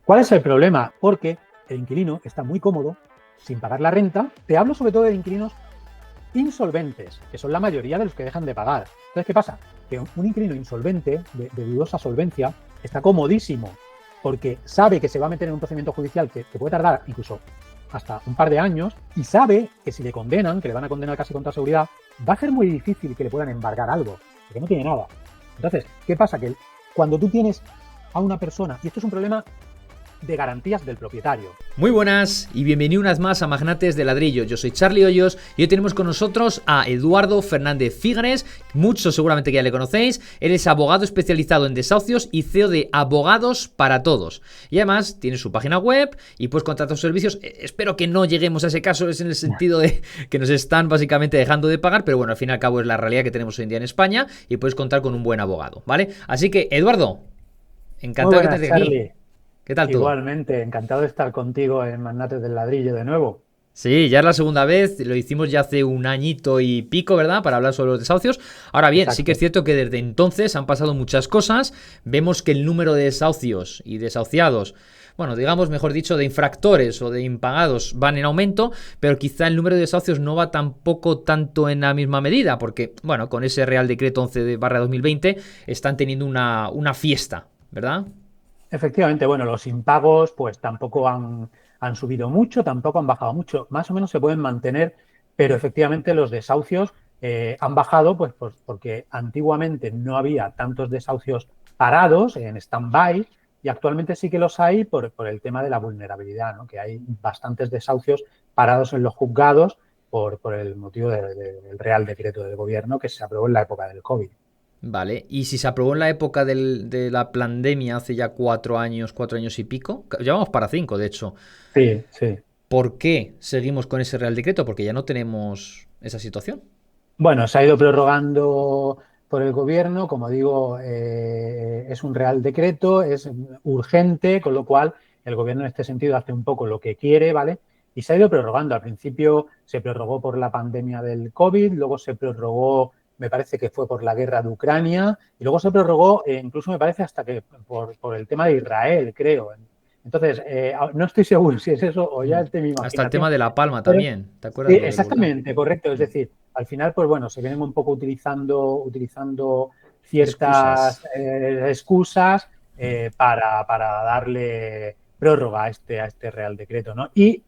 ¿Cuál es el problema? Porque el inquilino está muy cómodo sin pagar la renta. Te hablo sobre todo de inquilinos insolventes, que son la mayoría de los que dejan de pagar. Entonces, ¿qué pasa? Que un inquilino insolvente, de dudosa solvencia, está comodísimo porque sabe que se va a meter en un procedimiento judicial que puede tardar incluso hasta un par de años y sabe que si le condenan, que le van a condenar casi con toda seguridad, va a ser muy difícil que le puedan embargar algo, porque no tiene nada. Entonces, ¿qué pasa? Que cuando tú tienes a una persona, y esto es un problema de garantías del propietario. Muy buenas y bienvenidos unas más a Magnates de Ladrillo. Yo soy Charlie Hoyos y hoy tenemos con nosotros a Eduardo Fernández Figueres. Muchos seguramente que ya le conocéis. Él es abogado especializado en desahucios y CEO de Abogados para Todos. Y además tiene su página web y puedes contratar sus servicios. Espero que no lleguemos a ese caso, es en el sentido de que nos están básicamente dejando de pagar, pero bueno, al fin y al cabo es la realidad que tenemos hoy en día en España y puedes contar con un buen abogado, ¿vale? Así que, Eduardo, Muy encantado de que buenas, estés aquí. Charlie. ¿Qué tal todo? Igualmente, encantado de estar contigo en Magnates del Ladrillo de nuevo. Sí, ya es la segunda vez, lo hicimos ya hace un añito y pico, ¿verdad? Para hablar sobre los desahucios. Ahora bien, sí que es Exacto. cierto que desde entonces han pasado muchas cosas. Vemos que el número de desahucios y desahuciados, bueno, digamos, mejor dicho, de infractores o de impagados van en aumento, pero quizá el número de desahucios no va tampoco tanto en la misma medida, porque, bueno, con ese Real Decreto 11/2020 están teniendo una fiesta, ¿verdad? Efectivamente, bueno, los impagos pues tampoco han subido mucho, tampoco han bajado mucho, más o menos se pueden mantener, pero efectivamente los desahucios han bajado pues porque antiguamente no había tantos desahucios parados en stand-by y actualmente sí que los hay por el tema de la vulnerabilidad, ¿no? Que hay bastantes desahucios parados en los juzgados por el motivo del Real Decreto del Gobierno que se aprobó en la época del COVID. Vale, y si se aprobó en la época de la pandemia hace ya 4 años y pico, llevamos para 5 de hecho, Sí, sí. ¿por qué seguimos con ese Real Decreto? Porque ya no tenemos esa situación. Bueno, se ha ido prorrogando por el gobierno, como digo, es un real decreto, es urgente, con lo cual el gobierno en este sentido hace un poco lo que quiere, ¿vale? Y se ha ido prorrogando. Al principio se prorrogó por la pandemia del COVID, luego se prorrogó, me parece que fue por la guerra de Ucrania, y luego se prorrogó, incluso me parece hasta que por el tema de Israel, creo. Entonces, no estoy seguro si es eso o ya es de mi Hasta el imaginación. tema de La Palma Pero también, ¿te sí, acuerdas de lo del volcán? exactamente, correcto. Es decir, al final, pues bueno, se vienen un poco utilizando ciertas Excusas. excusas para darle prórroga a este Real Decreto, ¿no? Y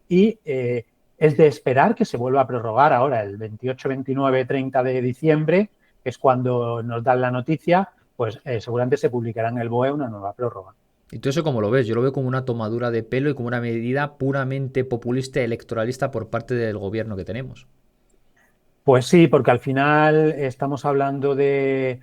es de esperar que se vuelva a prorrogar ahora el 28, 29, 30 de diciembre, que es cuando nos dan la noticia, pues seguramente se publicará en el BOE una nueva prórroga. ¿Y tú eso cómo lo ves? Yo lo veo como una tomadura de pelo y como una medida puramente populista y electoralista por parte del gobierno que tenemos. Pues sí, porque al final estamos hablando de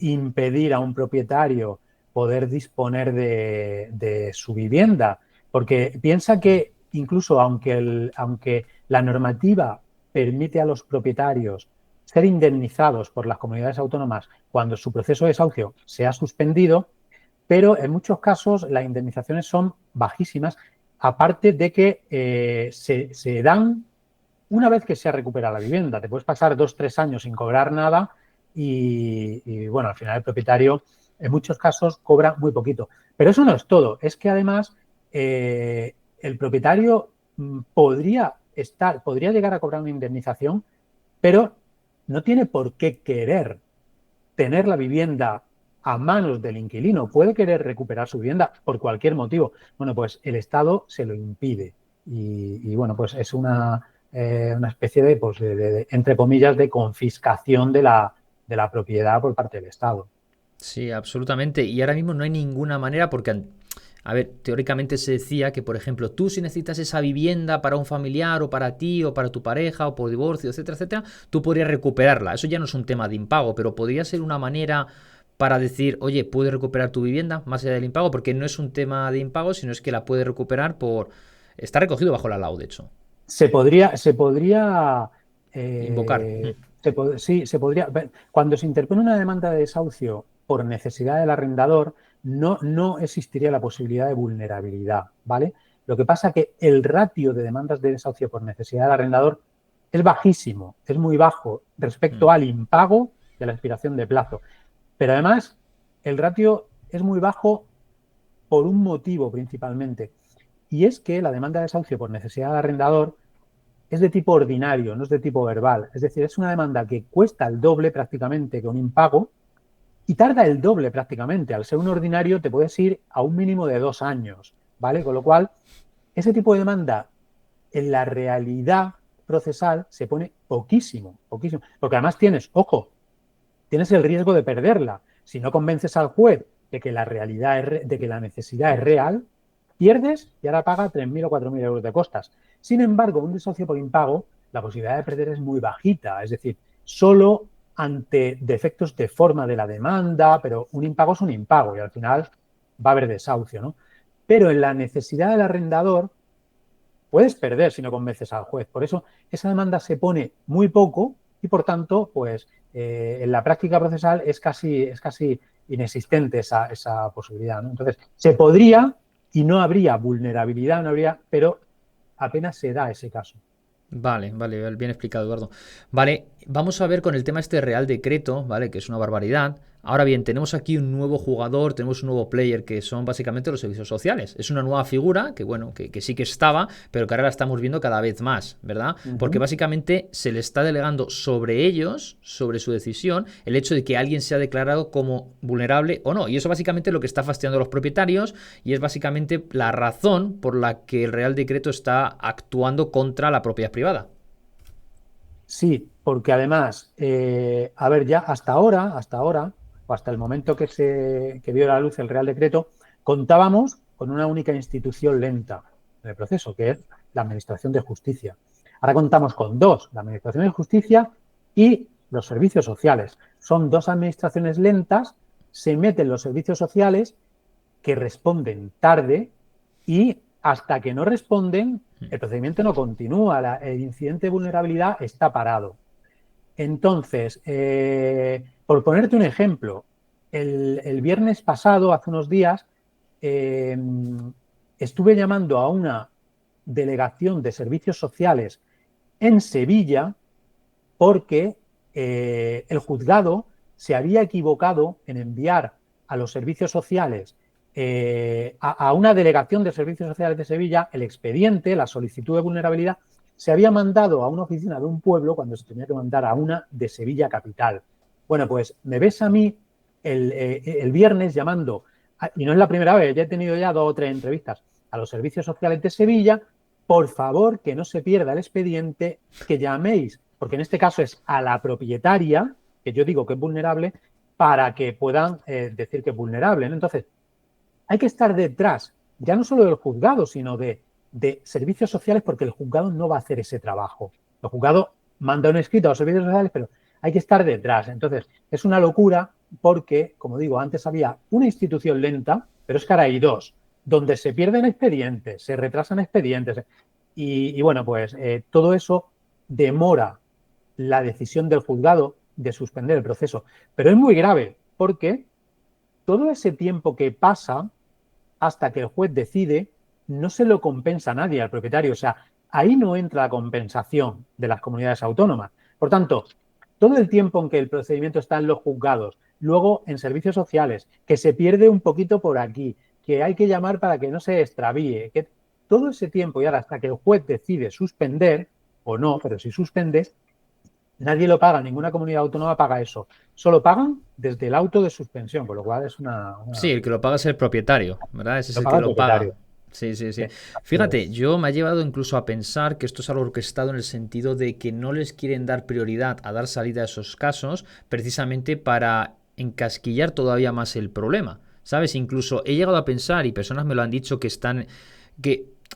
impedir a un propietario poder disponer de su vivienda, porque piensa que incluso aunque la normativa permite a los propietarios ser indemnizados por las comunidades autónomas cuando su proceso de desahucio se ha suspendido, pero en muchos casos las indemnizaciones son bajísimas, aparte de que se dan una vez que se ha recuperado la vivienda. Te puedes pasar 2, 3 años sin cobrar nada y, bueno, al final el propietario en muchos casos cobra muy poquito. Pero eso no es todo, es que además el propietario podría llegar a cobrar una indemnización, pero no tiene por qué querer tener la vivienda a manos del inquilino, puede querer recuperar su vivienda por cualquier motivo. Bueno, pues el Estado se lo impide y bueno, pues es una especie de, pues entre comillas, de confiscación de la propiedad por parte del Estado. Sí, absolutamente. Y ahora mismo no hay ninguna manera porque, a ver, teóricamente se decía que, por ejemplo, tú si necesitas esa vivienda para un familiar o para ti o para tu pareja o por divorcio, etcétera, etcétera, tú podrías recuperarla. Eso ya no es un tema de impago, pero podría ser una manera para decir, oye, puedes recuperar tu vivienda más allá del impago, porque no es un tema de impago, sino es que la puedes recuperar por... Está recogido bajo la LAU, de hecho. Se podría, Invocar. sí, se podría. Cuando se interpone una demanda de desahucio por necesidad del arrendador, no existiría la posibilidad de vulnerabilidad, ¿vale? Lo que pasa es que el ratio de demandas de desahucio por necesidad del arrendador es bajísimo, es muy bajo respecto al impago y a la expiración de plazo. Pero además, el ratio es muy bajo por un motivo principalmente. Y es que la demanda de desahucio por necesidad del arrendador es de tipo ordinario, no es de tipo verbal. Es decir, es una demanda que cuesta el doble prácticamente que un impago y tarda el doble prácticamente. Al ser un ordinario te puedes ir a un mínimo de 2 años, ¿vale? Con lo cual, ese tipo de demanda en la realidad procesal se pone poquísimo, poquísimo. Porque además tienes, ojo, tienes el riesgo de perderla. Si no convences al juez de que la realidad de que la necesidad es real, pierdes y ahora paga 3.000 o 4.000 euros de costas. Sin embargo, un desahucio por impago, la posibilidad de perder es muy bajita. Es decir, solo ante defectos de forma de la demanda, pero un impago es un impago y al final va a haber desahucio, ¿no? Pero en la necesidad del arrendador puedes perder si no convences al juez. Por eso esa demanda se pone muy poco y por tanto, pues en la práctica procesal es casi inexistente esa posibilidad, ¿no? Entonces, se podría y no habría vulnerabilidad, no habría, pero apenas se da ese caso. Vale, vale, bien explicado, Eduardo. Vale, vamos a ver con el tema este Real Decreto, ¿vale? Que es una barbaridad. Ahora bien, tenemos aquí un nuevo jugador, tenemos un nuevo player que son básicamente los servicios sociales. Es una nueva figura que, bueno, que sí que estaba, pero que ahora la estamos viendo cada vez más, ¿verdad? Porque básicamente se le está delegando sobre ellos, sobre su decisión, el hecho de que alguien sea declarado como vulnerable o no. Y eso básicamente es lo que está fastidiando a los propietarios y es básicamente la razón por la que el Real Decreto está actuando contra la propiedad privada. Sí, porque además, a ver, ya hasta ahora, o hasta el momento que vio la luz el Real Decreto, contábamos con una única institución lenta en el proceso, que es la Administración de Justicia. Ahora contamos con dos, la Administración de Justicia y los servicios sociales. Son dos administraciones lentas, se meten los servicios sociales que responden tarde y hasta que no responden, el procedimiento no continúa, el incidente de vulnerabilidad está parado. Entonces, por ponerte un ejemplo, el viernes pasado, hace unos días, eh, estuve llamando a una delegación de servicios sociales en Sevilla porque el juzgado se había equivocado en enviar a los servicios sociales, a una delegación de servicios sociales de Sevilla, el expediente, la solicitud de vulnerabilidad, se había mandado a una oficina de un pueblo cuando se tenía que mandar a una de Sevilla capital. Bueno, pues me ves a mí el viernes llamando, y no es la primera vez, ya he tenido ya 2 o 3 entrevistas a los servicios sociales de Sevilla, por favor, que no se pierda el expediente, que llaméis, porque en este caso es a la propietaria, que yo digo que es vulnerable, para que puedan decir que es vulnerable, ¿no? Entonces, hay que estar detrás, ya no solo del juzgado, sino de servicios sociales, porque el juzgado no va a hacer ese trabajo. El juzgado manda un escrito a los servicios sociales, pero hay que estar detrás. Entonces, es una locura porque, como digo, antes había una institución lenta, pero es que ahora hay dos, donde se pierden expedientes, se retrasan expedientes. Y bueno, pues todo eso demora la decisión del juzgado de suspender el proceso. Pero es muy grave porque todo ese tiempo que pasa hasta que el juez decide no se lo compensa a nadie, al propietario. O sea, ahí no entra la compensación de las comunidades autónomas. Por tanto, todo el tiempo en que el procedimiento está en los juzgados, luego en servicios sociales, que se pierde un poquito por aquí, que hay que llamar para que no se extravíe, que todo ese tiempo y ahora hasta que el juez decide suspender, o no, pero si suspende, nadie lo paga, ninguna comunidad autónoma paga eso. Solo pagan desde el auto de suspensión, con lo cual es Sí, el que lo paga es el propietario, ¿verdad? Ese es lo el paga que el lo paga. propietario. Sí, sí, Sí, sí. así Fíjate, es. yo me ha llevado incluso a pensar que esto es algo orquestado en el sentido de que no les quieren dar prioridad a dar salida a esos casos precisamente para encasquillar todavía más el problema. ¿Sabes? Incluso he llegado a pensar, y personas me lo han dicho, que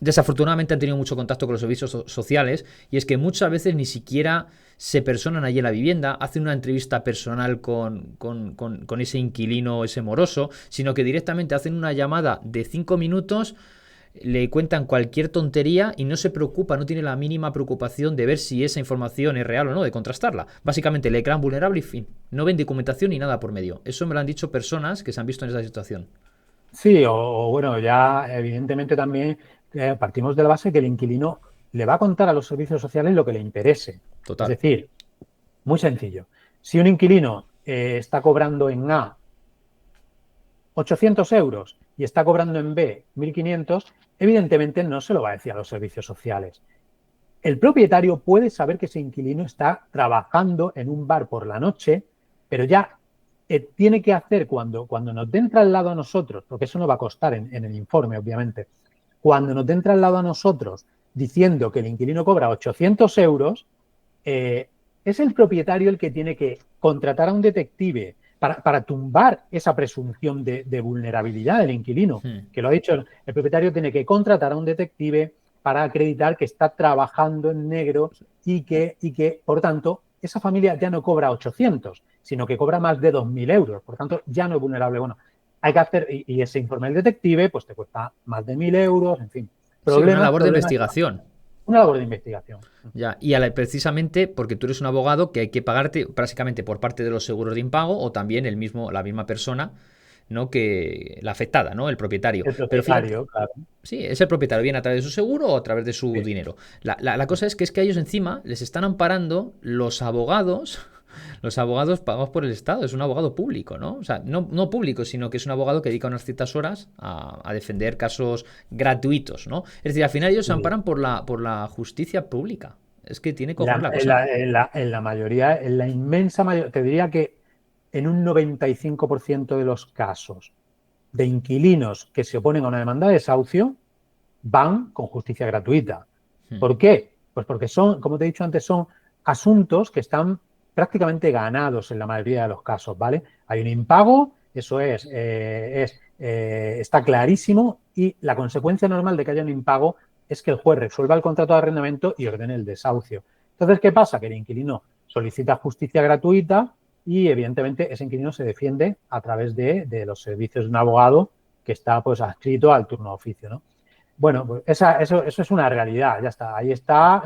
desafortunadamente han tenido mucho contacto con los servicios sociales, y es que muchas veces ni siquiera se personan allí en la vivienda, hacen una entrevista personal con ese inquilino, ese moroso, sino que directamente hacen una llamada de 5 minutos, le cuentan cualquier tontería y no se preocupa, no tiene la mínima preocupación de ver si esa información es real o no, de contrastarla. Básicamente le crean vulnerable y fin. No ven documentación ni nada por medio. Eso me lo han dicho personas que se han visto en esa situación. Sí, o bueno, ya evidentemente también partimos de la base que el inquilino le va a contar a los servicios sociales lo que le interese. Es Total. decir, muy sencillo. Si un inquilino está cobrando en A 800 euros y está cobrando en B 1.500, evidentemente no se lo va a decir a los servicios sociales. El propietario puede saber que ese inquilino está trabajando en un bar por la noche, pero ya tiene que hacer cuando nos den traslado a nosotros, porque eso no va a costar en el informe, obviamente, cuando nos den traslado a nosotros diciendo que el inquilino cobra 800 euros, es el propietario el que tiene que contratar a un detective para tumbar esa presunción de vulnerabilidad del inquilino, que lo ha dicho el propietario, tiene que contratar a un detective para acreditar que está trabajando en negro y que, por tanto, esa familia ya no cobra 800, sino que cobra más de 2.000 euros. Por tanto, ya no es vulnerable. Bueno, hay que hacer, y ese informe del detective, pues te cuesta más de 1.000 euros, en fin. Sí, una Problemas, labor de problemas. investigación. Una labor de investigación. Ya, y precisamente porque tú eres un abogado que hay que pagarte básicamente por parte de los seguros de impago o también la misma persona, ¿no? Que la afectada, ¿no? El propietario. El Pero fíjate, propietario, claro. sí, es el propietario, bien a través de su seguro o a través de su Sí. dinero. La cosa es que a ellos encima les están amparando los abogados pagados por el Estado. Es un abogado público, ¿no? O sea, no público, sino que es un abogado que dedica unas ciertas horas a defender casos gratuitos, ¿no? Es decir, al final ellos se Sí. amparan por la justicia pública. Es que tiene cojones la En cosa. la mayoría, en la inmensa mayoría, te diría que en un 95% de los casos de inquilinos que se oponen a una demanda de desahucio, van con justicia gratuita. ¿Por qué? Pues porque son, como te he dicho antes, son asuntos que están prácticamente ganados en la mayoría de los casos, ¿vale? Hay un impago, eso está clarísimo, y la consecuencia normal de que haya un impago es que el juez resuelva el contrato de arrendamiento y ordene el desahucio. Entonces, ¿qué pasa? Que el inquilino solicita justicia gratuita y, evidentemente, ese inquilino se defiende a través de los servicios de un abogado que está, pues, adscrito al turno de oficio, ¿no? Bueno, pues eso es una realidad, ya está. Ahí está,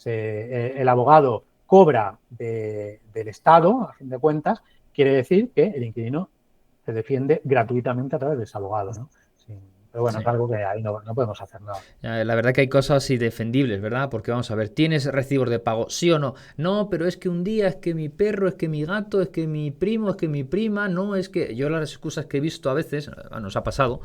el abogado cobra del Estado, a fin de cuentas, quiere decir que el inquilino se defiende gratuitamente a través de ese abogado, ¿no? Sí, pero bueno, es Sí. algo que ahí no podemos hacer nada. La verdad que hay cosas indefendibles, ¿verdad? Porque vamos a ver, ¿tienes recibos de pago? ¿Sí o no? No, pero es que un día es que mi perro, es que mi gato, es que mi primo, es que mi prima, no, es que yo las excusas que he visto a veces, nos ha pasado,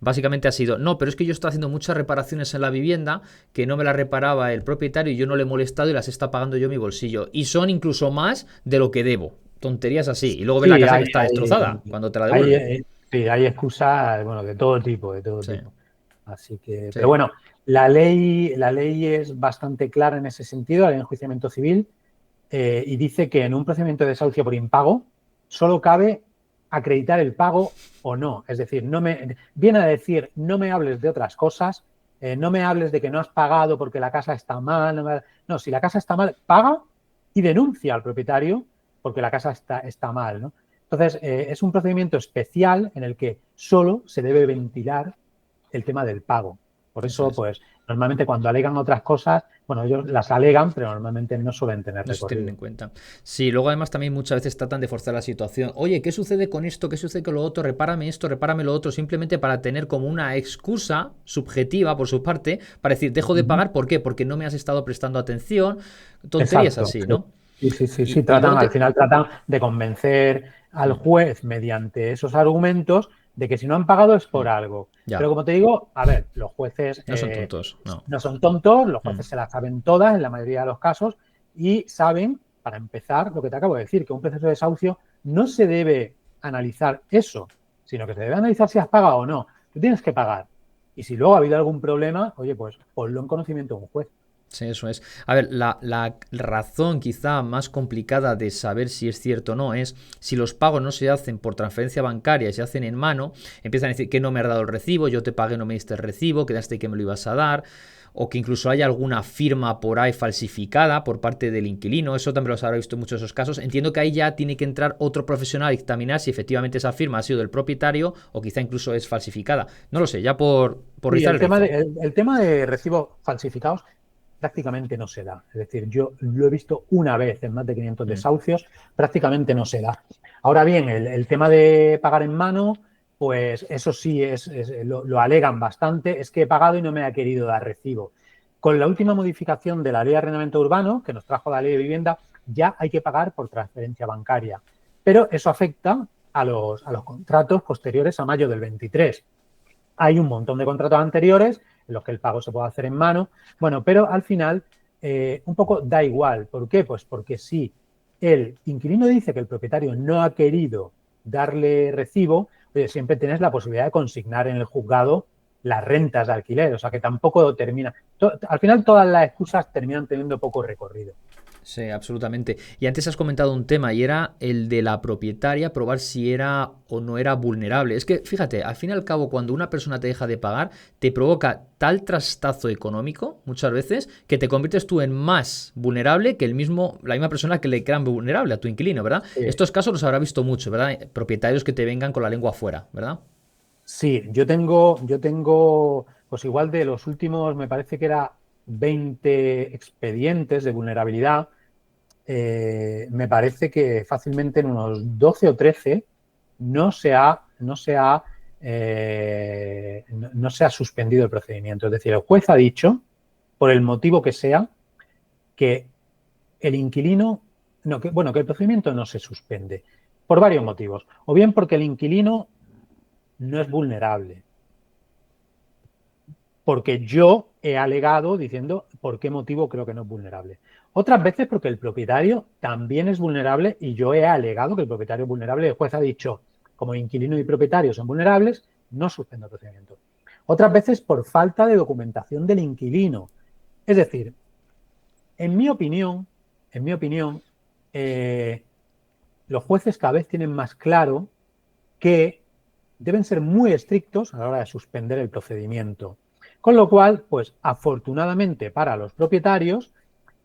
básicamente ha sido, no, pero es que yo estoy haciendo muchas reparaciones en la vivienda que no me las reparaba el propietario y yo no le he molestado y las está pagando yo mi bolsillo. Y son incluso más de lo que debo. Tonterías así. Y luego ves la Sí, casa que está destrozada cuando te la devuelven. sí, hay excusas, bueno, de todo tipo, de todo Sí, tipo. Así que, pero sí. bueno, la ley es bastante clara en ese sentido, la ley de enjuiciamiento civil, y dice que en un procedimiento de desahucio por impago solo cabe acreditar el pago o no. Es decir, viene a decir, no me hables de otras cosas, no me hables de que no has pagado porque la casa está mal. No, si la casa está mal, paga y denuncia al propietario porque la casa está mal, ¿no? Entonces, es un procedimiento especial en el que solo se debe ventilar el tema del pago. Por Eso eso, es. pues, normalmente cuando alegan otras cosas, bueno, ellos las alegan, pero normalmente no suelen tener No se tienen recorrido. en cuenta. Sí, luego además también muchas veces tratan de forzar la situación. Oye, ¿qué sucede con esto? ¿Qué sucede con lo otro? Repárame esto, repárame lo otro, simplemente para tener como una excusa subjetiva por su parte para decir, dejo de pagar, ¿por qué? Porque no me has estado prestando atención. Tonterías Exacto. así, ¿no? Sí, sí, sí, sí. Y luego Al final tratan de convencer al Hmm, juez mediante esos argumentos de que si no han pagado es por hmm. algo. Ya, Pero como te digo, a ver, los jueces no son tontos, no. no son tontos, los Hmm. jueces se las saben todas en la mayoría de los casos y saben, para empezar, lo que te acabo de decir, que un proceso de desahucio no se debe analizar eso, sino que se debe analizar si has pagado o no. Tú tienes que pagar. Y si luego ha habido algún problema, oye, pues ponlo en conocimiento de un juez. Sí, eso es. A ver, la razón quizá más complicada de saber si es cierto o no es si los pagos no se hacen por transferencia bancaria y se hacen en mano, empiezan a decir que no me has dado el recibo, yo te pagué, no me diste el recibo, quedaste que me lo ibas a dar, o que incluso haya alguna firma por ahí falsificada por parte del inquilino, eso también lo habrá visto en muchos de esos casos. Entiendo que ahí ya tiene que entrar otro profesional a dictaminar si efectivamente esa firma ha sido del propietario o quizá incluso es falsificada. No lo sé, ya por Y rizar el el tema rizo. el tema de recibos falsificados prácticamente no se da. Es decir, yo lo he visto una vez en más de 500 Mm, desahucios, prácticamente no se da. Ahora bien, el tema de pagar en mano, pues eso sí lo alegan bastante, es que he pagado y no me ha querido dar recibo. Con la última modificación de la ley de arrendamiento urbano, que nos trajo la ley de vivienda, ya hay que pagar por transferencia bancaria. Pero eso afecta a los contratos posteriores a mayo del 23. Hay un montón de contratos anteriores en los que el pago se puede hacer en mano. Bueno, pero al final un poco da igual. ¿Por qué? Pues porque si el inquilino dice que el propietario no ha querido darle recibo, oye, siempre tienes la posibilidad de consignar en el juzgado las rentas de alquiler. O sea, que tampoco termina. Al final todas las excusas terminan teniendo poco recorrido. Sí, absolutamente. Y antes has comentado un tema y era el de la propietaria, probar si era o no era vulnerable. Es que, fíjate, al fin y al cabo, cuando una persona te deja de pagar, te provoca tal trastazo económico, muchas veces, que te conviertes tú en más vulnerable que la misma persona que le crean vulnerable a tu inquilino, ¿verdad? Sí. Estos casos los habrá visto mucho, ¿verdad? Propietarios que te vengan con la lengua afuera, ¿verdad? Sí, yo tengo, pues igual de los últimos, me parece que era 20 expedientes de vulnerabilidad. Me parece que fácilmente en unos 12 o 13 no se ha suspendido el procedimiento. Es decir, el juez ha dicho, por el motivo que sea, que el inquilino, no, que, bueno, que el procedimiento no se suspende, por varios motivos. O bien porque el inquilino no es vulnerable, porque yo he alegado diciendo por qué motivo creo que no es vulnerable. Otras veces porque el propietario también es vulnerable y yo he alegado que el propietario es vulnerable. El juez ha dicho, como inquilino y propietario son vulnerables, no suspendo el procedimiento. Otras veces por falta de documentación del inquilino. Es decir, en mi opinión, los jueces cada vez tienen más claro que deben ser muy estrictos a la hora de suspender el procedimiento. Con lo cual, pues afortunadamente para los propietarios,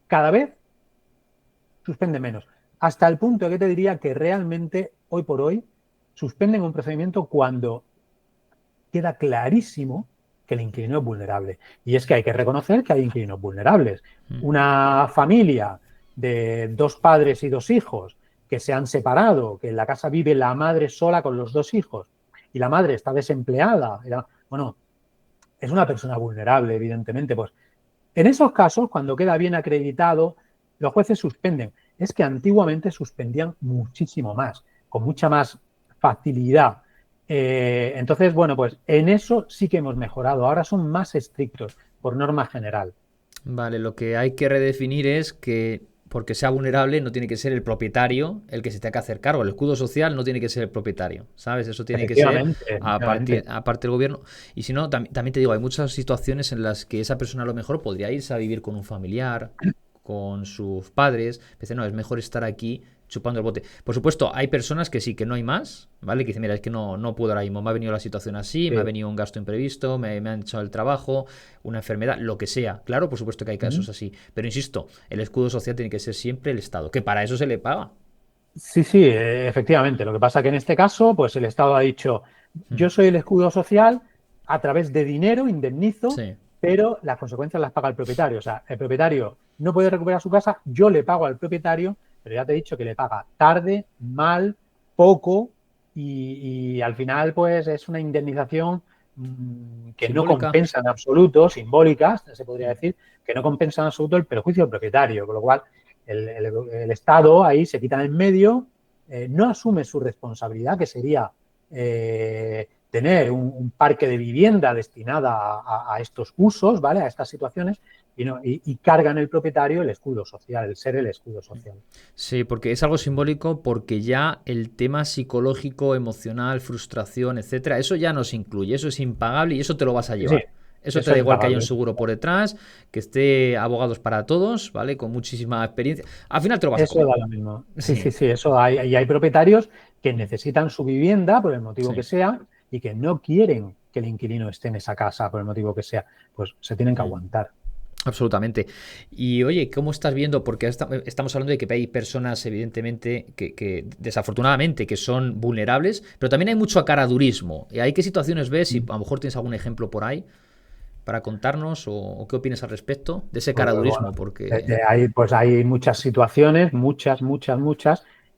cada vez suspende menos. Hasta el punto que te diría que realmente, hoy por hoy, suspenden un procedimiento cuando queda clarísimo que el inquilino es vulnerable. Y es que hay que reconocer que hay inquilinos vulnerables. Una familia de 2 padres y 2 hijos que se han separado, que en la casa vive la madre sola con los 2 hijos y la madre está desempleada, bueno, es una persona vulnerable, evidentemente. Pues en esos casos, cuando queda bien acreditado, los jueces suspenden. Es que antiguamente suspendían muchísimo más, con mucha más facilidad. Entonces, bueno, pues en eso sí que hemos mejorado. Ahora son más estrictos, por norma general. Vale, lo que hay que redefinir es que porque sea vulnerable no tiene que ser el propietario el que se tenga que hacer cargo. El escudo social no tiene que ser el propietario, ¿sabes? Eso tiene que ser Efectivamente, efectivamente. aparte del gobierno. Y si no, también te digo, hay muchas situaciones en las que esa persona a lo mejor podría irse a vivir con un familiar, con sus padres. Dice, no, es mejor estar aquí chupando el bote. Por supuesto, hay personas que sí, que no hay más, ¿vale? Que dicen, mira, es que no puedo ahora mismo, me ha venido la situación así, me ha Sí. venido un gasto imprevisto, me han echado el trabajo, una enfermedad, lo que sea. Claro, por supuesto que hay casos así. Pero insisto, el escudo social tiene que ser siempre el Estado, que para eso se le paga. Sí, sí, efectivamente. Lo que pasa que en este caso, pues el Estado ha dicho, Hmm. yo soy el escudo social, a través de dinero indemnizo, Sí. pero las consecuencias las paga el propietario. O sea, el propietario no puede recuperar su casa, yo le pago al propietario, pero ya te he dicho que le paga tarde, mal, poco y al final pues es una indemnización que no Simbólica. compensa en absoluto, simbólicas, se podría decir, que no compensa en absoluto el perjuicio del propietario, con lo cual el Estado ahí se quita en medio, no asume su responsabilidad, que sería tener un parque de vivienda destinada a estos usos, ¿vale? A estas situaciones, y carga en el propietario el escudo social, el ser el escudo social. Sí, porque es algo simbólico porque ya el tema psicológico, emocional, frustración, etcétera, eso ya no se incluye, eso es impagable y eso te lo vas a Sí, llevar. Eso te eso da es igual que haya un impagable. seguro por detrás, que esté abogados para todos, ¿vale? Con muchísima experiencia. Al final te lo vas a Eso comer. da lo mismo. Sí, Sí. sí, sí, eso hay. Y hay propietarios que necesitan su vivienda por el motivo que Sí. sea y que no quieren que el inquilino esté en esa casa por el motivo que sea. Pues se tienen que aguantar. Absolutamente. Y oye, ¿cómo estás viendo? Porque estamos hablando de que hay personas, evidentemente, que desafortunadamente que son vulnerables, pero también hay mucho acaradurismo. ¿Y hay qué situaciones ves? Y a lo mejor tienes algún ejemplo por ahí para contarnos o qué opinas al respecto de ese Pues caradurismo, bueno, porque pues hay muchas situaciones, muchas,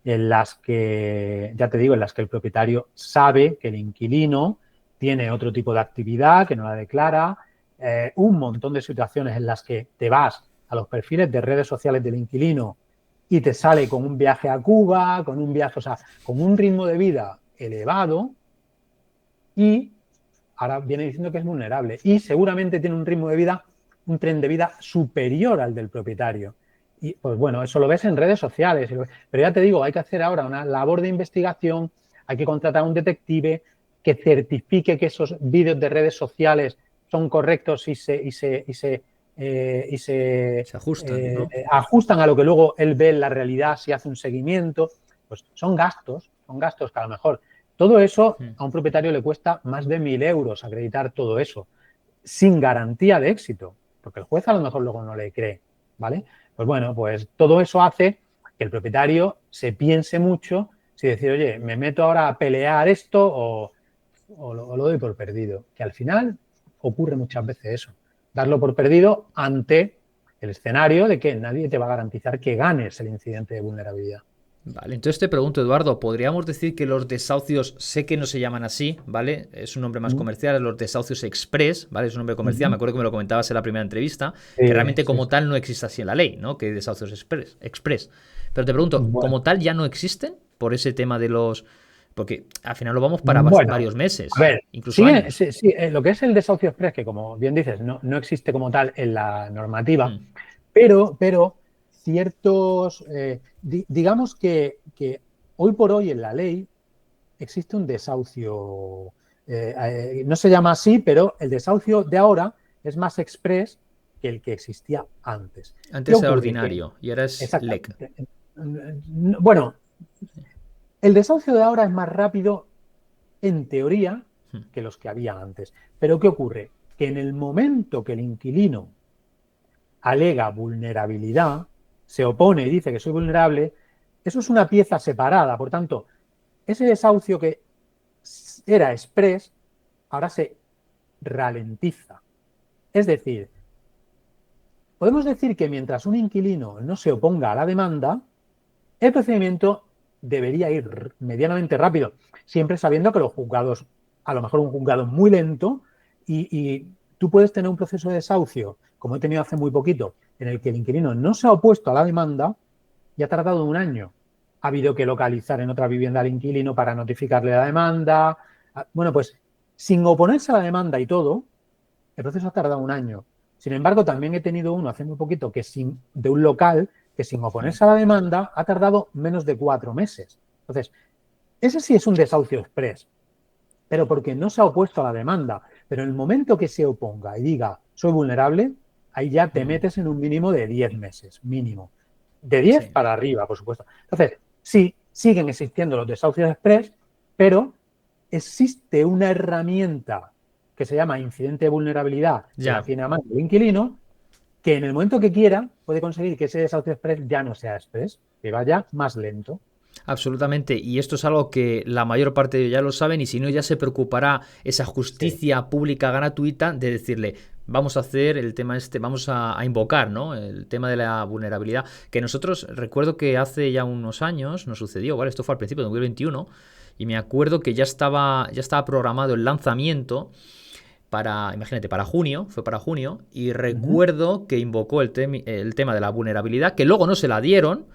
en las que, ya te digo, en las que el propietario sabe que el inquilino tiene otro tipo de actividad, que no la declara, un montón de situaciones en las que te vas a los perfiles de redes sociales del inquilino y te sale con un viaje a Cuba, con un viaje, o sea, con un ritmo de vida elevado y ahora viene diciendo que es vulnerable y seguramente tiene un ritmo de vida, un tren de vida superior al del propietario. Y pues bueno, eso lo ves en redes sociales, pero ya te digo, hay que hacer ahora una labor de investigación, hay que contratar a un detective que certifique que esos vídeos de redes sociales son correctos Se ajustan, ¿no? ajustan a lo que luego él ve en la realidad, si hace un seguimiento. Pues son gastos que a lo mejor todo eso a un propietario le cuesta más de 1.000 euros acreditar todo eso, sin garantía de éxito, porque el juez a lo mejor luego no le cree, ¿vale? Pues bueno, pues todo eso hace que el propietario se piense mucho si decir, oye, me meto ahora a pelear esto o lo doy por perdido, que al final ocurre muchas veces eso, darlo por perdido ante el escenario de que nadie te va a garantizar que ganes el incidente de vulnerabilidad. Vale, entonces te pregunto, Eduardo, ¿podríamos decir que los desahucios, sé que no se llaman así, ¿vale? Es un nombre más comercial, los desahucios express, ¿vale? Es un nombre comercial, me acuerdo que me lo comentabas en la primera entrevista, que realmente como tal no existe así en la ley, ¿no? Que hay desahucios express. Pero te pregunto, Bueno, ¿como tal ya no existen por ese tema de los... Porque al final lo vamos para bueno, varios a meses, ver, incluso sigue, años. sí, sí, lo que es el desahucio express, que como bien dices, no existe como tal en la normativa, pero ciertos, digamos que hoy por hoy en la ley existe un desahucio, no se llama así, pero el desahucio de ahora es más express que el que existía antes. ¿Qué Antes era ocurre? Que ordinario y ahora es LEC. exactamente. Bueno, el desahucio de ahora es más rápido en teoría que los que había antes. Pero ¿qué ocurre? Que en el momento que el inquilino alega vulnerabilidad, se opone y dice que soy vulnerable, eso es una pieza separada. Por tanto, ese desahucio que era express, ahora se ralentiza. Es decir, podemos decir que mientras un inquilino no se oponga a la demanda, el procedimiento debería ir medianamente rápido, siempre sabiendo que los juzgados, a lo mejor un juzgado es muy lento y tú puedes tener un proceso de desahucio, como he tenido hace muy poquito, en el que el inquilino no se ha opuesto a la demanda y ha tardado un año. Ha habido que localizar en otra vivienda al inquilino para notificarle la demanda. Bueno, pues sin oponerse a la demanda y todo, el proceso ha tardado un año. Sin embargo, también he tenido uno hace muy poquito de un local que sin oponerse a la demanda ha tardado menos de 4 meses. Entonces, ese sí es un desahucio express, pero porque no se ha opuesto a la demanda. Pero en el momento que se oponga y diga soy vulnerable, ahí ya te metes en un mínimo de 10 meses, mínimo. De 10 Sí. para arriba, por supuesto. Entonces, sí, siguen existiendo los desahucios express, pero existe una herramienta que se llama incidente de vulnerabilidad, que la Ya. tiene a mano el inquilino, que en el momento que quiera puede conseguir que ese desahucio express ya no sea express, que vaya más lento. Absolutamente, y esto es algo que la mayor parte de ellos ya lo saben y si no ya se preocupará esa Sí. justicia pública gratuita de decirle vamos a hacer el tema este, vamos a invocar, ¿no? El tema de la vulnerabilidad, que nosotros recuerdo que hace ya unos años nos sucedió, ¿vale? Esto fue al principio de 2021 y me acuerdo que ya estaba programado el lanzamiento para, imagínate, para junio, fue para junio, y recuerdo que invocó el tema de la vulnerabilidad, que luego no se la dieron,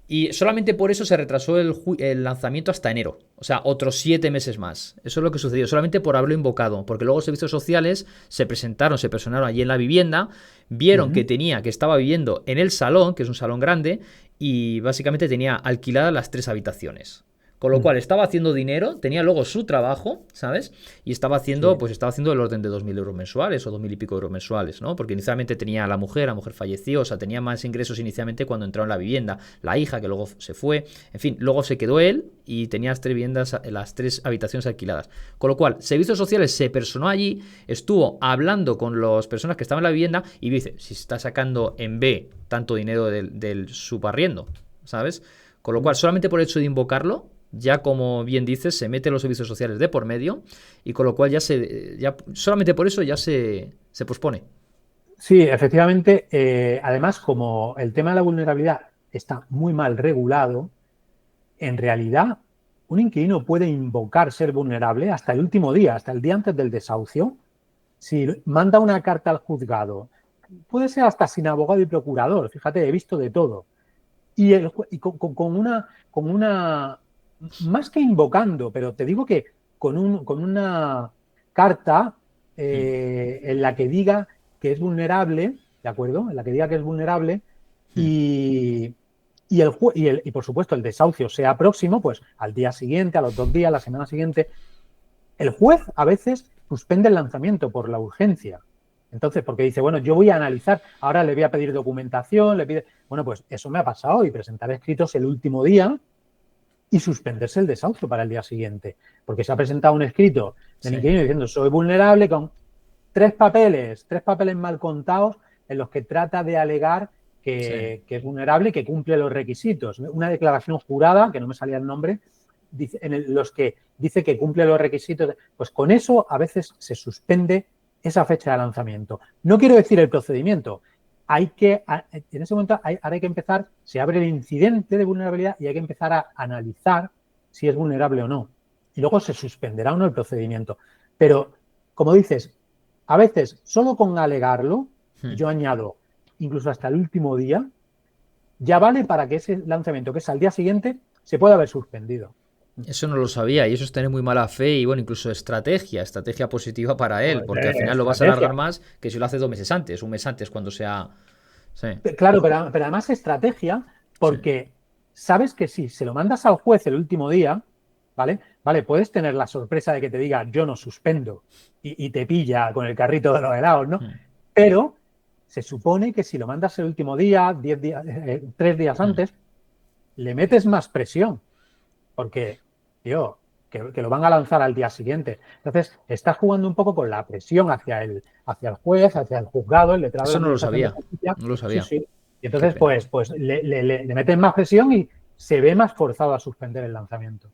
y solamente por eso se retrasó el lanzamiento hasta enero. O sea, otros 7 meses más. Eso es lo que sucedió, solamente por haberlo invocado. Porque luego servicios sociales se personaron allí en la vivienda, vieron que estaba viviendo en el salón, que es un salón grande, y básicamente tenía alquiladas las 3 habitaciones. Con lo cual estaba haciendo dinero, tenía luego su trabajo, ¿sabes? Y Sí. estaba haciendo el orden de 2.000 euros mensuales o 2.000 y pico euros mensuales, ¿no? Porque inicialmente tenía a la mujer falleció, o sea, tenía más ingresos inicialmente cuando entró en la vivienda. La hija, que luego se fue, en fin, luego se quedó él y tenía las 3 viviendas, las 3 habitaciones alquiladas. Con lo cual, Servicios Sociales se personó allí, estuvo hablando con las personas que estaban en la vivienda y dice, si está sacando en B tanto dinero del subarriendo, ¿sabes? Con lo cual, solamente por el hecho de invocarlo, ya como bien dices, se meten los servicios sociales de por medio y con lo cual ya solamente por eso ya se pospone. Sí, efectivamente. Además, como el tema de la vulnerabilidad está muy mal regulado, en realidad un inquilino puede invocar ser vulnerable hasta el último día, hasta el día antes del desahucio. Si manda una carta al juzgado, puede ser hasta sin abogado y procurador, fíjate, he visto de todo. y con una, más que invocando, pero te digo que con una carta en la que diga que es vulnerable, ¿de acuerdo? En la que diga que es vulnerable y, y por supuesto el desahucio sea próximo, pues al día siguiente, a los 2 días, la semana siguiente, el juez a veces suspende el lanzamiento por la urgencia. Entonces, porque dice, bueno, yo voy a analizar, ahora le voy a pedir documentación, bueno, pues eso me ha pasado y presentar escritos el último día y suspenderse el desahucio para el día siguiente. Porque se ha presentado un escrito del inquilino diciendo soy vulnerable con 3 papeles mal contados en los que trata de alegar que es vulnerable y que cumple los requisitos. Una declaración jurada, que no me salía el nombre, en los que dice que cumple los requisitos. Pues con eso a veces se suspende esa fecha de lanzamiento. No quiero decir el procedimiento. En ese momento ahora hay que empezar, se abre el incidente de vulnerabilidad y hay que empezar a analizar si es vulnerable o no. Y luego se suspenderá o no el procedimiento. Pero, como dices, a veces solo con alegarlo, yo añado incluso hasta el último día, ya vale para que ese lanzamiento, que es al día siguiente, se pueda haber suspendido. Eso no lo sabía y eso es tener muy mala fe y bueno, incluso estrategia positiva para él, porque al final lo vas a alargar más que si lo haces 2 meses antes, un mes antes cuando sea... Sí. Claro, pero además estrategia porque sabes que si se lo mandas al juez el último día, ¿vale? Puedes tener la sorpresa de que te diga yo no suspendo y te pilla con el carrito de los helados, ¿no? Pero se supone que si lo mandas el último día, 10 días, 3 días antes, le metes más presión porque, tío, que lo van a lanzar al día siguiente. Entonces, estás jugando un poco con la presión hacia el juez, hacia el juzgado, el letrado. Eso no lo sabía. No lo sabía. Sí. Y entonces, pues le meten más presión y se ve más forzado a suspender el lanzamiento.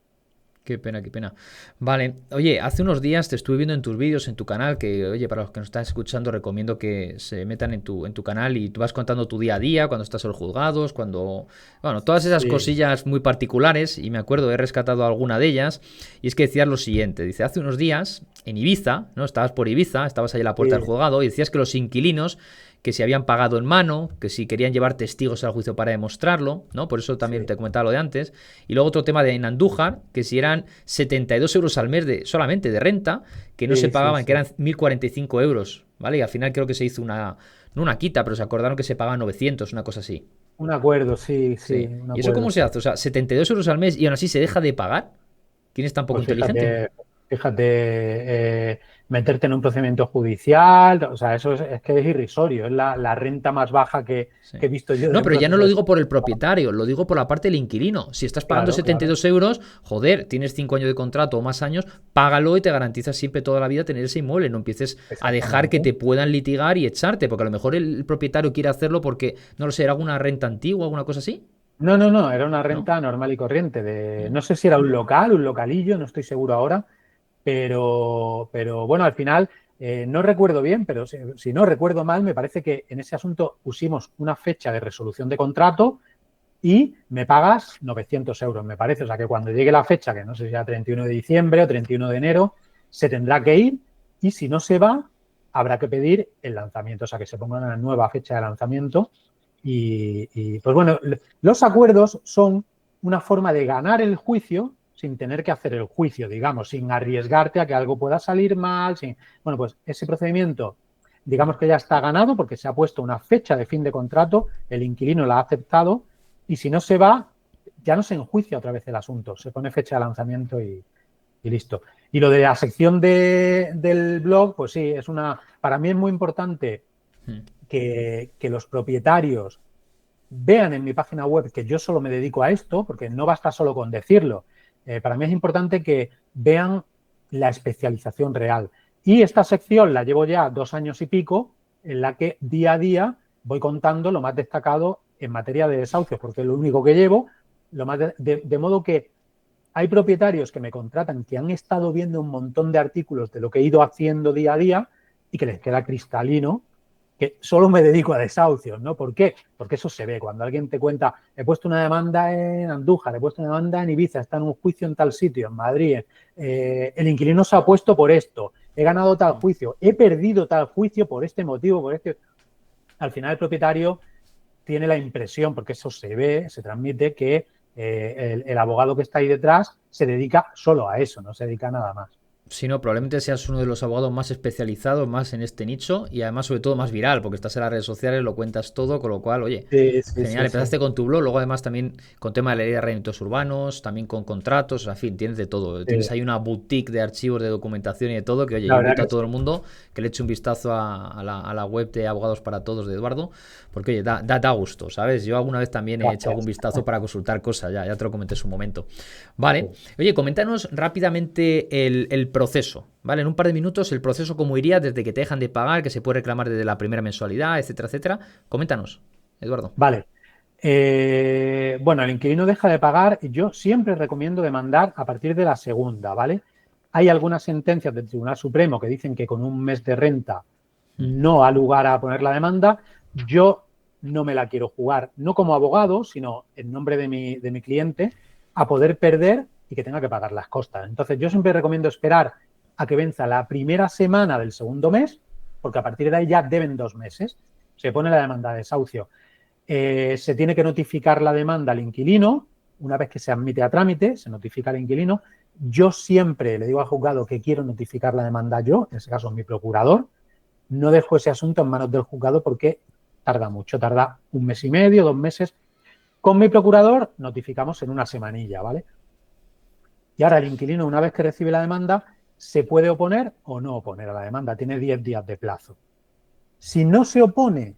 Qué pena, qué pena. Vale, oye, hace unos días te estuve viendo en tus vídeos, en tu canal, que, oye, para los que nos están escuchando, recomiendo que se metan en tu canal y tú vas contando tu día a día, cuando estás en los juzgados, bueno, todas esas cosillas muy particulares, y me acuerdo, he rescatado alguna de ellas, y es que decías lo siguiente, dice, hace unos días, en Ibiza, ¿no? Estabas por Ibiza, estabas ahí a la puerta del juzgado, y decías que los inquilinos que si habían pagado en mano, que si querían llevar testigos al juicio para demostrarlo, ¿no? Por eso también te comentaba lo de antes. Y luego otro tema en Andújar, que si eran 72 euros al mes solamente de renta, que no se pagaban, que eran 1.045 euros, ¿vale? Y al final creo que se hizo no una quita, pero se acordaron que se pagaban 900, una cosa así. Un acuerdo, sí. ¿Y eso cómo se hace? O sea, 72 euros al mes y aún así se deja de pagar. ¿Quién es tan poco inteligente? Fíjate, meterte en un procedimiento judicial, o sea, eso es que es irrisorio, es la renta más baja que he visto yo. No, pero ya no lo digo por el propietario, lo digo por la parte del inquilino. Si estás pagando 72 euros, joder, tienes 5 años de contrato o más años, págalo y te garantizas siempre toda la vida tener ese inmueble. No empieces a dejar que te puedan litigar y echarte, porque a lo mejor el propietario quiere hacerlo porque, no lo sé, era alguna renta antigua, alguna cosa así. No, era una renta normal y corriente. No sé si era un localillo, no estoy seguro ahora. Pero bueno, al final no recuerdo bien, pero si no recuerdo mal, me parece que en ese asunto pusimos una fecha de resolución de contrato y me pagas 900 euros, me parece. O sea que cuando llegue la fecha, que no sé si sea 31 de diciembre o 31 de enero, se tendrá que ir y si no se va, habrá que pedir el lanzamiento, o sea que se ponga una nueva fecha de lanzamiento. Y pues bueno, los acuerdos son una forma de ganar el juicio sin tener que hacer el juicio, digamos, sin arriesgarte a que algo pueda salir mal. Bueno, pues ese procedimiento, digamos que ya está ganado porque se ha puesto una fecha de fin de contrato, el inquilino la ha aceptado y si no se va, ya no se enjuicia otra vez el asunto, se pone fecha de lanzamiento y listo. Y lo de la sección del blog, pues sí, para mí es muy importante que los propietarios vean en mi página web que yo solo me dedico a esto, porque no basta solo con decirlo. Para mí es importante que vean la especialización real. Y esta sección la llevo ya 2 años y pico, en la que día a día voy contando lo más destacado en materia de desahucios, porque es lo único que llevo, de modo que hay propietarios que me contratan que han estado viendo un montón de artículos de lo que he ido haciendo día a día y que les queda cristalino que solo me dedico a desahucios, ¿no? ¿Por qué? Porque eso se ve. Cuando alguien te cuenta, he puesto una demanda en Andújar, he puesto una demanda en Ibiza, está en un juicio en tal sitio, en Madrid, el inquilino se ha puesto por esto, he ganado tal juicio, he perdido tal juicio por este motivo, por este... Al final el propietario tiene la impresión, porque eso se ve, se transmite, que el abogado que está ahí detrás se dedica solo a eso, no se dedica a nada más. Si no, probablemente seas uno de los abogados más especializados, más en este nicho y además, sobre todo, más viral, porque estás en las redes sociales, lo cuentas todo, con lo cual, oye, Sí, sí, genial. sí, sí. Empezaste con tu blog, luego además también con tema de la ley de arrendamientos urbanos, también con contratos, en fin, tienes de todo. Sí, Tienes ahí una boutique de archivos, de documentación y de todo, que oye, la yo verdad invito a que todo sí. el mundo que le eche un vistazo a la web de Abogados para Todos de Eduardo, porque oye, da gusto, ¿sabes? Yo alguna vez también he hecho algún Gracias. vistazo para consultar cosas, ya te lo comenté en su momento. Vale, Sí. oye, coméntanos rápidamente el proceso. ¿Vale? En un par de minutos el proceso cómo iría desde que te dejan de pagar, que se puede reclamar desde la primera mensualidad, etcétera, etcétera. Coméntanos, Eduardo. Vale. Bueno, el inquilino deja de pagar. Yo siempre recomiendo demandar a partir de la segunda, ¿vale? Hay algunas sentencias del Tribunal Supremo que dicen que con un mes de renta no ha lugar a poner la demanda. Yo no me la quiero jugar, no como abogado, sino en nombre de mi cliente, a poder perder y que tenga que pagar las costas. Entonces, yo siempre recomiendo esperar a que venza la primera semana del segundo mes, porque a partir de ahí ya deben 2 meses. Se pone la demanda de desahucio. Se tiene que notificar la demanda al inquilino. Una vez que se admite a trámite, se notifica al inquilino. Yo siempre le digo al juzgado que quiero notificar la demanda yo, en ese caso mi procurador. No dejo ese asunto en manos del juzgado porque tarda mucho, tarda 1 mes y medio, 2 meses. Con mi procurador notificamos en una semanilla, ¿vale? Y ahora el inquilino, una vez que recibe la demanda, se puede oponer o no oponer a la demanda. Tiene 10 días de plazo. Si no se opone,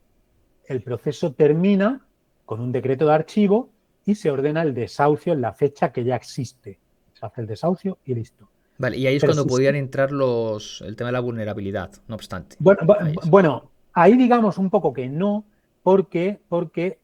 el proceso termina con un decreto de archivo y se ordena el desahucio en la fecha que ya existe. Se hace el desahucio y listo. Vale, y ahí es Pero cuando si, podían entrar el tema de la vulnerabilidad, no obstante. bueno, Ahí es. bueno, ahí digamos un poco que no, porque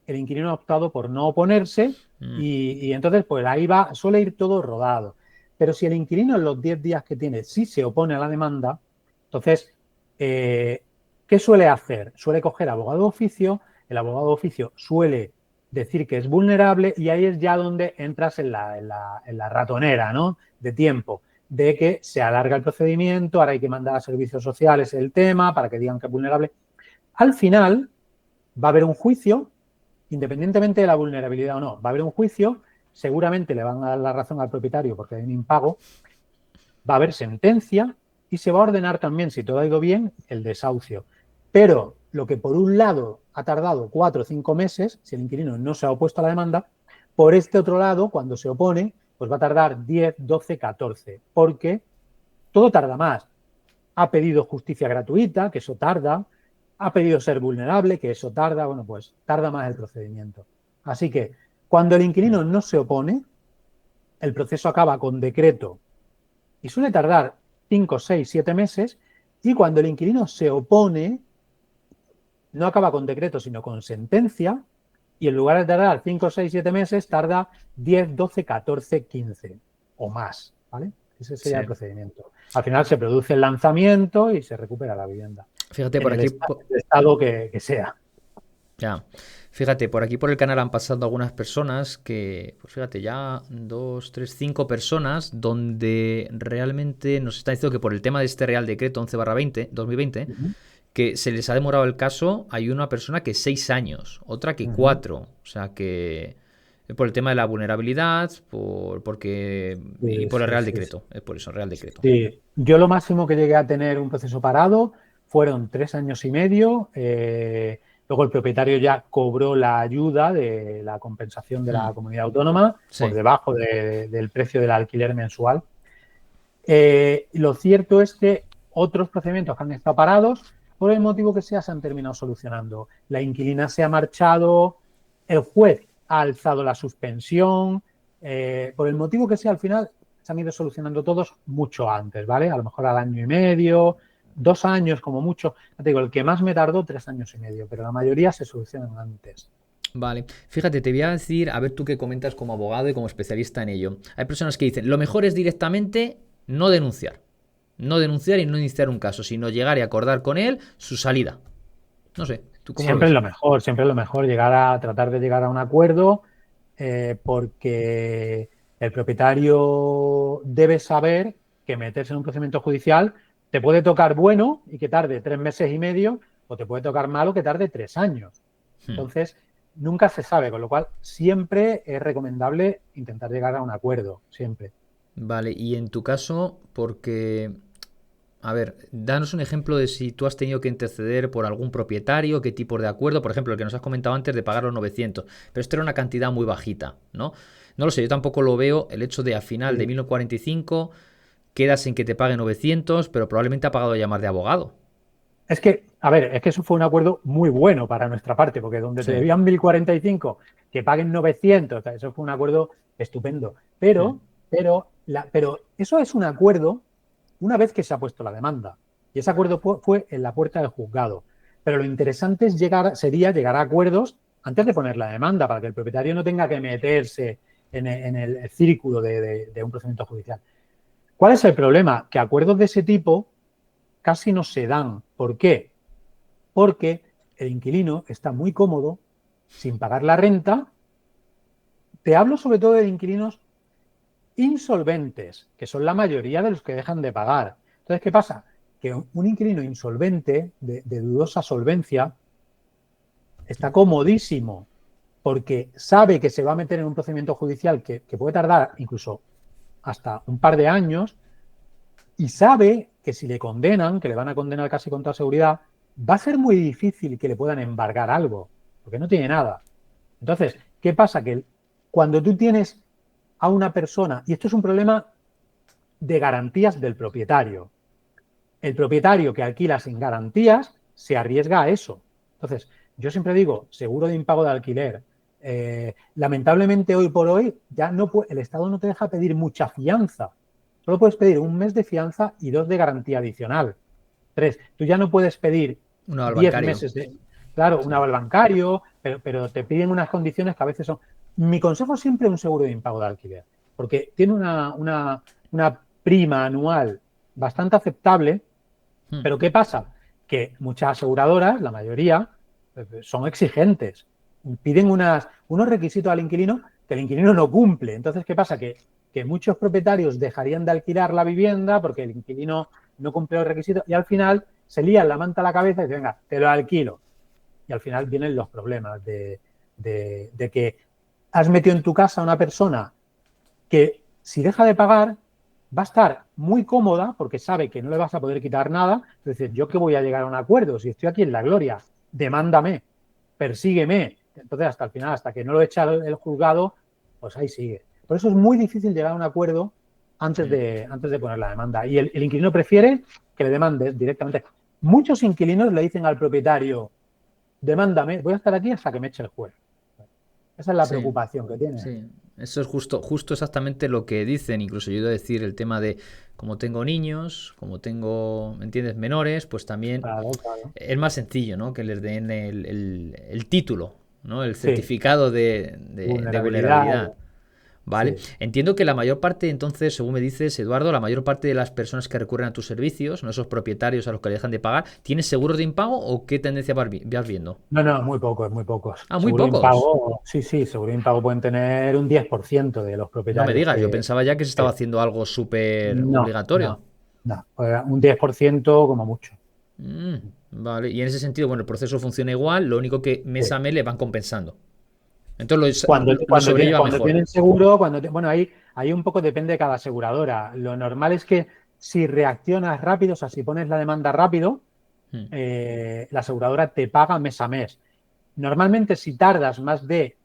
el inquilino ha optado por no oponerse Mm, y entonces pues ahí va, suele ir todo rodado. Pero si el inquilino en los 10 días que tiene sí se opone a la demanda, entonces, ¿qué suele hacer? Suele coger abogado de oficio, el abogado de oficio suele decir que es vulnerable y ahí es ya donde entras en la ratonera, ¿no? De tiempo de que se alarga el procedimiento, ahora hay que mandar a servicios sociales el tema para que digan que es vulnerable. Al final va a haber un juicio, independientemente de la vulnerabilidad o no, va a haber un juicio, seguramente le van a dar la razón al propietario porque hay un impago, va a haber sentencia y se va a ordenar también, si todo ha ido bien, el desahucio. Pero lo que por un lado ha tardado 4 o 5 meses, si el inquilino no se ha opuesto a la demanda, por este otro lado, cuando se opone, pues va a tardar 10, 12, 14, porque todo tarda más. Ha pedido justicia gratuita, que eso tarda. Ha pedido ser vulnerable, que eso tarda. Bueno, pues tarda más el procedimiento. Así que cuando el inquilino no se opone, el proceso acaba con decreto y suele tardar 5, 6, 7 meses. Y cuando el inquilino se opone, no acaba con decreto, sino con sentencia. Y en lugar de tardar 5, 6, 7 meses, tarda 10, 12, 14, 15 o más. ¿Vale? Ese sería el sí. procedimiento. Al final se produce el lanzamiento y se recupera la vivienda Fíjate, en por el aquí, estado que sea. ya. Fíjate, por aquí por el canal han pasado algunas personas que, pues fíjate, ya 2, 3, 5 personas donde realmente nos están diciendo que por el tema de este Real Decreto 11/20, 2020, Uh -huh. que se les ha demorado el caso, hay una persona que 6 años, otra que Uh -huh. 4. O sea que por el tema de la vulnerabilidad, porque y Sí, por el sí, Real sí, sí. Decreto, es por eso, Real Decreto. Sí. Yo lo máximo que llegué a tener un proceso parado fueron 3 años y medio. Luego el propietario ya cobró la ayuda de la compensación de la Mm, comunidad autónoma por sí. debajo del precio del alquiler mensual. Lo cierto es que otros procedimientos que han estado parados, por el motivo que sea, se han terminado solucionando. La inquilina se ha marchado, el juez ha alzado la suspensión, por el motivo que sea, al final se han ido solucionando todos mucho antes, ¿vale? A lo mejor al año y medio, 2 años como mucho. Ya te digo, el que más me tardó, 3 años y medio, pero la mayoría se solucionan antes. Vale, fíjate, te voy a decir, a ver tú qué comentas como abogado y como especialista en ello. Hay personas que dicen, lo mejor es directamente no denunciar. No denunciar y no iniciar un caso, sino llegar y acordar con él su salida. No sé, ¿tú cómo lo ves? Siempre es lo mejor, tratar de llegar a un acuerdo, porque el propietario debe saber que meterse en un procedimiento judicial te puede tocar bueno y que tarde 3 meses y medio, o te puede tocar malo que tarde 3 años. Hmm. Entonces, nunca se sabe, con lo cual siempre es recomendable intentar llegar a un acuerdo, siempre. Vale, y en tu caso, porque, a ver, danos un ejemplo de si tú has tenido que interceder por algún propietario, qué tipo de acuerdo, por ejemplo, el que nos has comentado antes de pagar los 900, pero esto era una cantidad muy bajita, ¿no? No lo sé, yo tampoco lo veo, el hecho de a final de Sí. 1045 quedas en que te pague 900, pero probablemente ha pagado ya más de abogado. Es que, a ver, es que eso fue un acuerdo muy bueno para nuestra parte, porque donde te Sí. debían 1045, que paguen 900, o sea, eso fue un acuerdo estupendo. Mm. Pero eso es un acuerdo una vez que se ha puesto la demanda. Y ese acuerdo fue en la puerta del juzgado. Pero lo interesante es sería llegar a acuerdos antes de poner la demanda, para que el propietario no tenga que meterse en el círculo de un procedimiento judicial. ¿Cuál es el problema? Que acuerdos de ese tipo casi no se dan. ¿Por qué? Porque el inquilino está muy cómodo sin pagar la renta. Te hablo sobre todo de inquilinos insolventes, que son la mayoría de los que dejan de pagar. Entonces, ¿qué pasa? Que un inquilino insolvente, de dudosa solvencia, está comodísimo porque sabe que se va a meter en un procedimiento judicial que puede tardar incluso hasta un par de años, y sabe que si le condenan, que le van a condenar casi con toda seguridad, va a ser muy difícil que le puedan embargar algo, porque no tiene nada. Entonces, ¿qué pasa? Que cuando tú tienes a una persona, y esto es un problema de garantías del propietario, el propietario que alquila sin garantías se arriesga a eso. Entonces, yo siempre digo, seguro de impago de alquiler. Lamentablemente hoy por hoy ya no el Estado no te deja pedir mucha fianza. Solo puedes pedir un mes de fianza y 2 de garantía adicional. 3. Tú ya no puedes pedir Un aval 10 bancario. meses de, claro, un Sí. aval bancario, pero te piden unas condiciones que a veces son. Mi consejo es siempre un seguro de impago de alquiler, porque tiene una prima anual bastante aceptable. Mm. Pero ¿qué pasa? Que muchas aseguradoras, la mayoría, son exigentes. Piden unos requisitos al inquilino que el inquilino no cumple. Entonces, ¿qué pasa? Que muchos propietarios dejarían de alquilar la vivienda porque el inquilino no cumple los requisitos y al final se lían la manta a la cabeza y dicen, venga, te lo alquilo. Y al final vienen los problemas de que has metido en tu casa a una persona que si deja de pagar va a estar muy cómoda porque sabe que no le vas a poder quitar nada. Es decir, yo que voy a llegar a un acuerdo, si estoy aquí en la gloria, demándame, persígueme. Entonces, hasta el final, hasta que no lo echa el juzgado, pues ahí sigue. Por eso es muy difícil llegar a un acuerdo Sí. antes de poner la demanda. Y el inquilino prefiere que le demandes directamente. Muchos inquilinos le dicen al propietario, demándame, voy a estar aquí hasta que me eche el juez. Esa es la Sí. preocupación que tiene. Sí, eso es justo exactamente lo que dicen. Incluso yo he ido a decir el tema de como tengo niños, como tengo, ¿me entiendes? Menores, pues también Claro, claro. es más sencillo, ¿no? Que les den el título, ¿no? El Sí, certificado de vulnerabilidad. vulnerabilidad. Vale, Sí. entiendo que la mayor parte, entonces, según me dices, Eduardo, la mayor parte de las personas que recurren a tus servicios, no esos propietarios a los que le dejan de pagar, ¿tienes seguros de impago o qué tendencia vas viendo? No, no, muy pocos, muy pocos. Ah, muy Seguro de pocos. impago, sí, sí, seguro de impago pueden tener un 10% de los No me propietarios digas, yo que. pensaba ya que se estaba que- haciendo algo súper No, obligatorio. no, no. Un 10% como mucho. Mm, vale, y en ese sentido, bueno, el proceso funciona igual, lo único que mes Sí. a mes le van compensando. Entonces Cuando, lo cuando, sobrelleva cuando mejor. tienen seguro, bueno, ahí un poco depende de cada aseguradora. Lo normal es que si reaccionas rápido, o sea, si pones la demanda rápido, Mm. la aseguradora te paga mes a mes. Normalmente, si tardas más de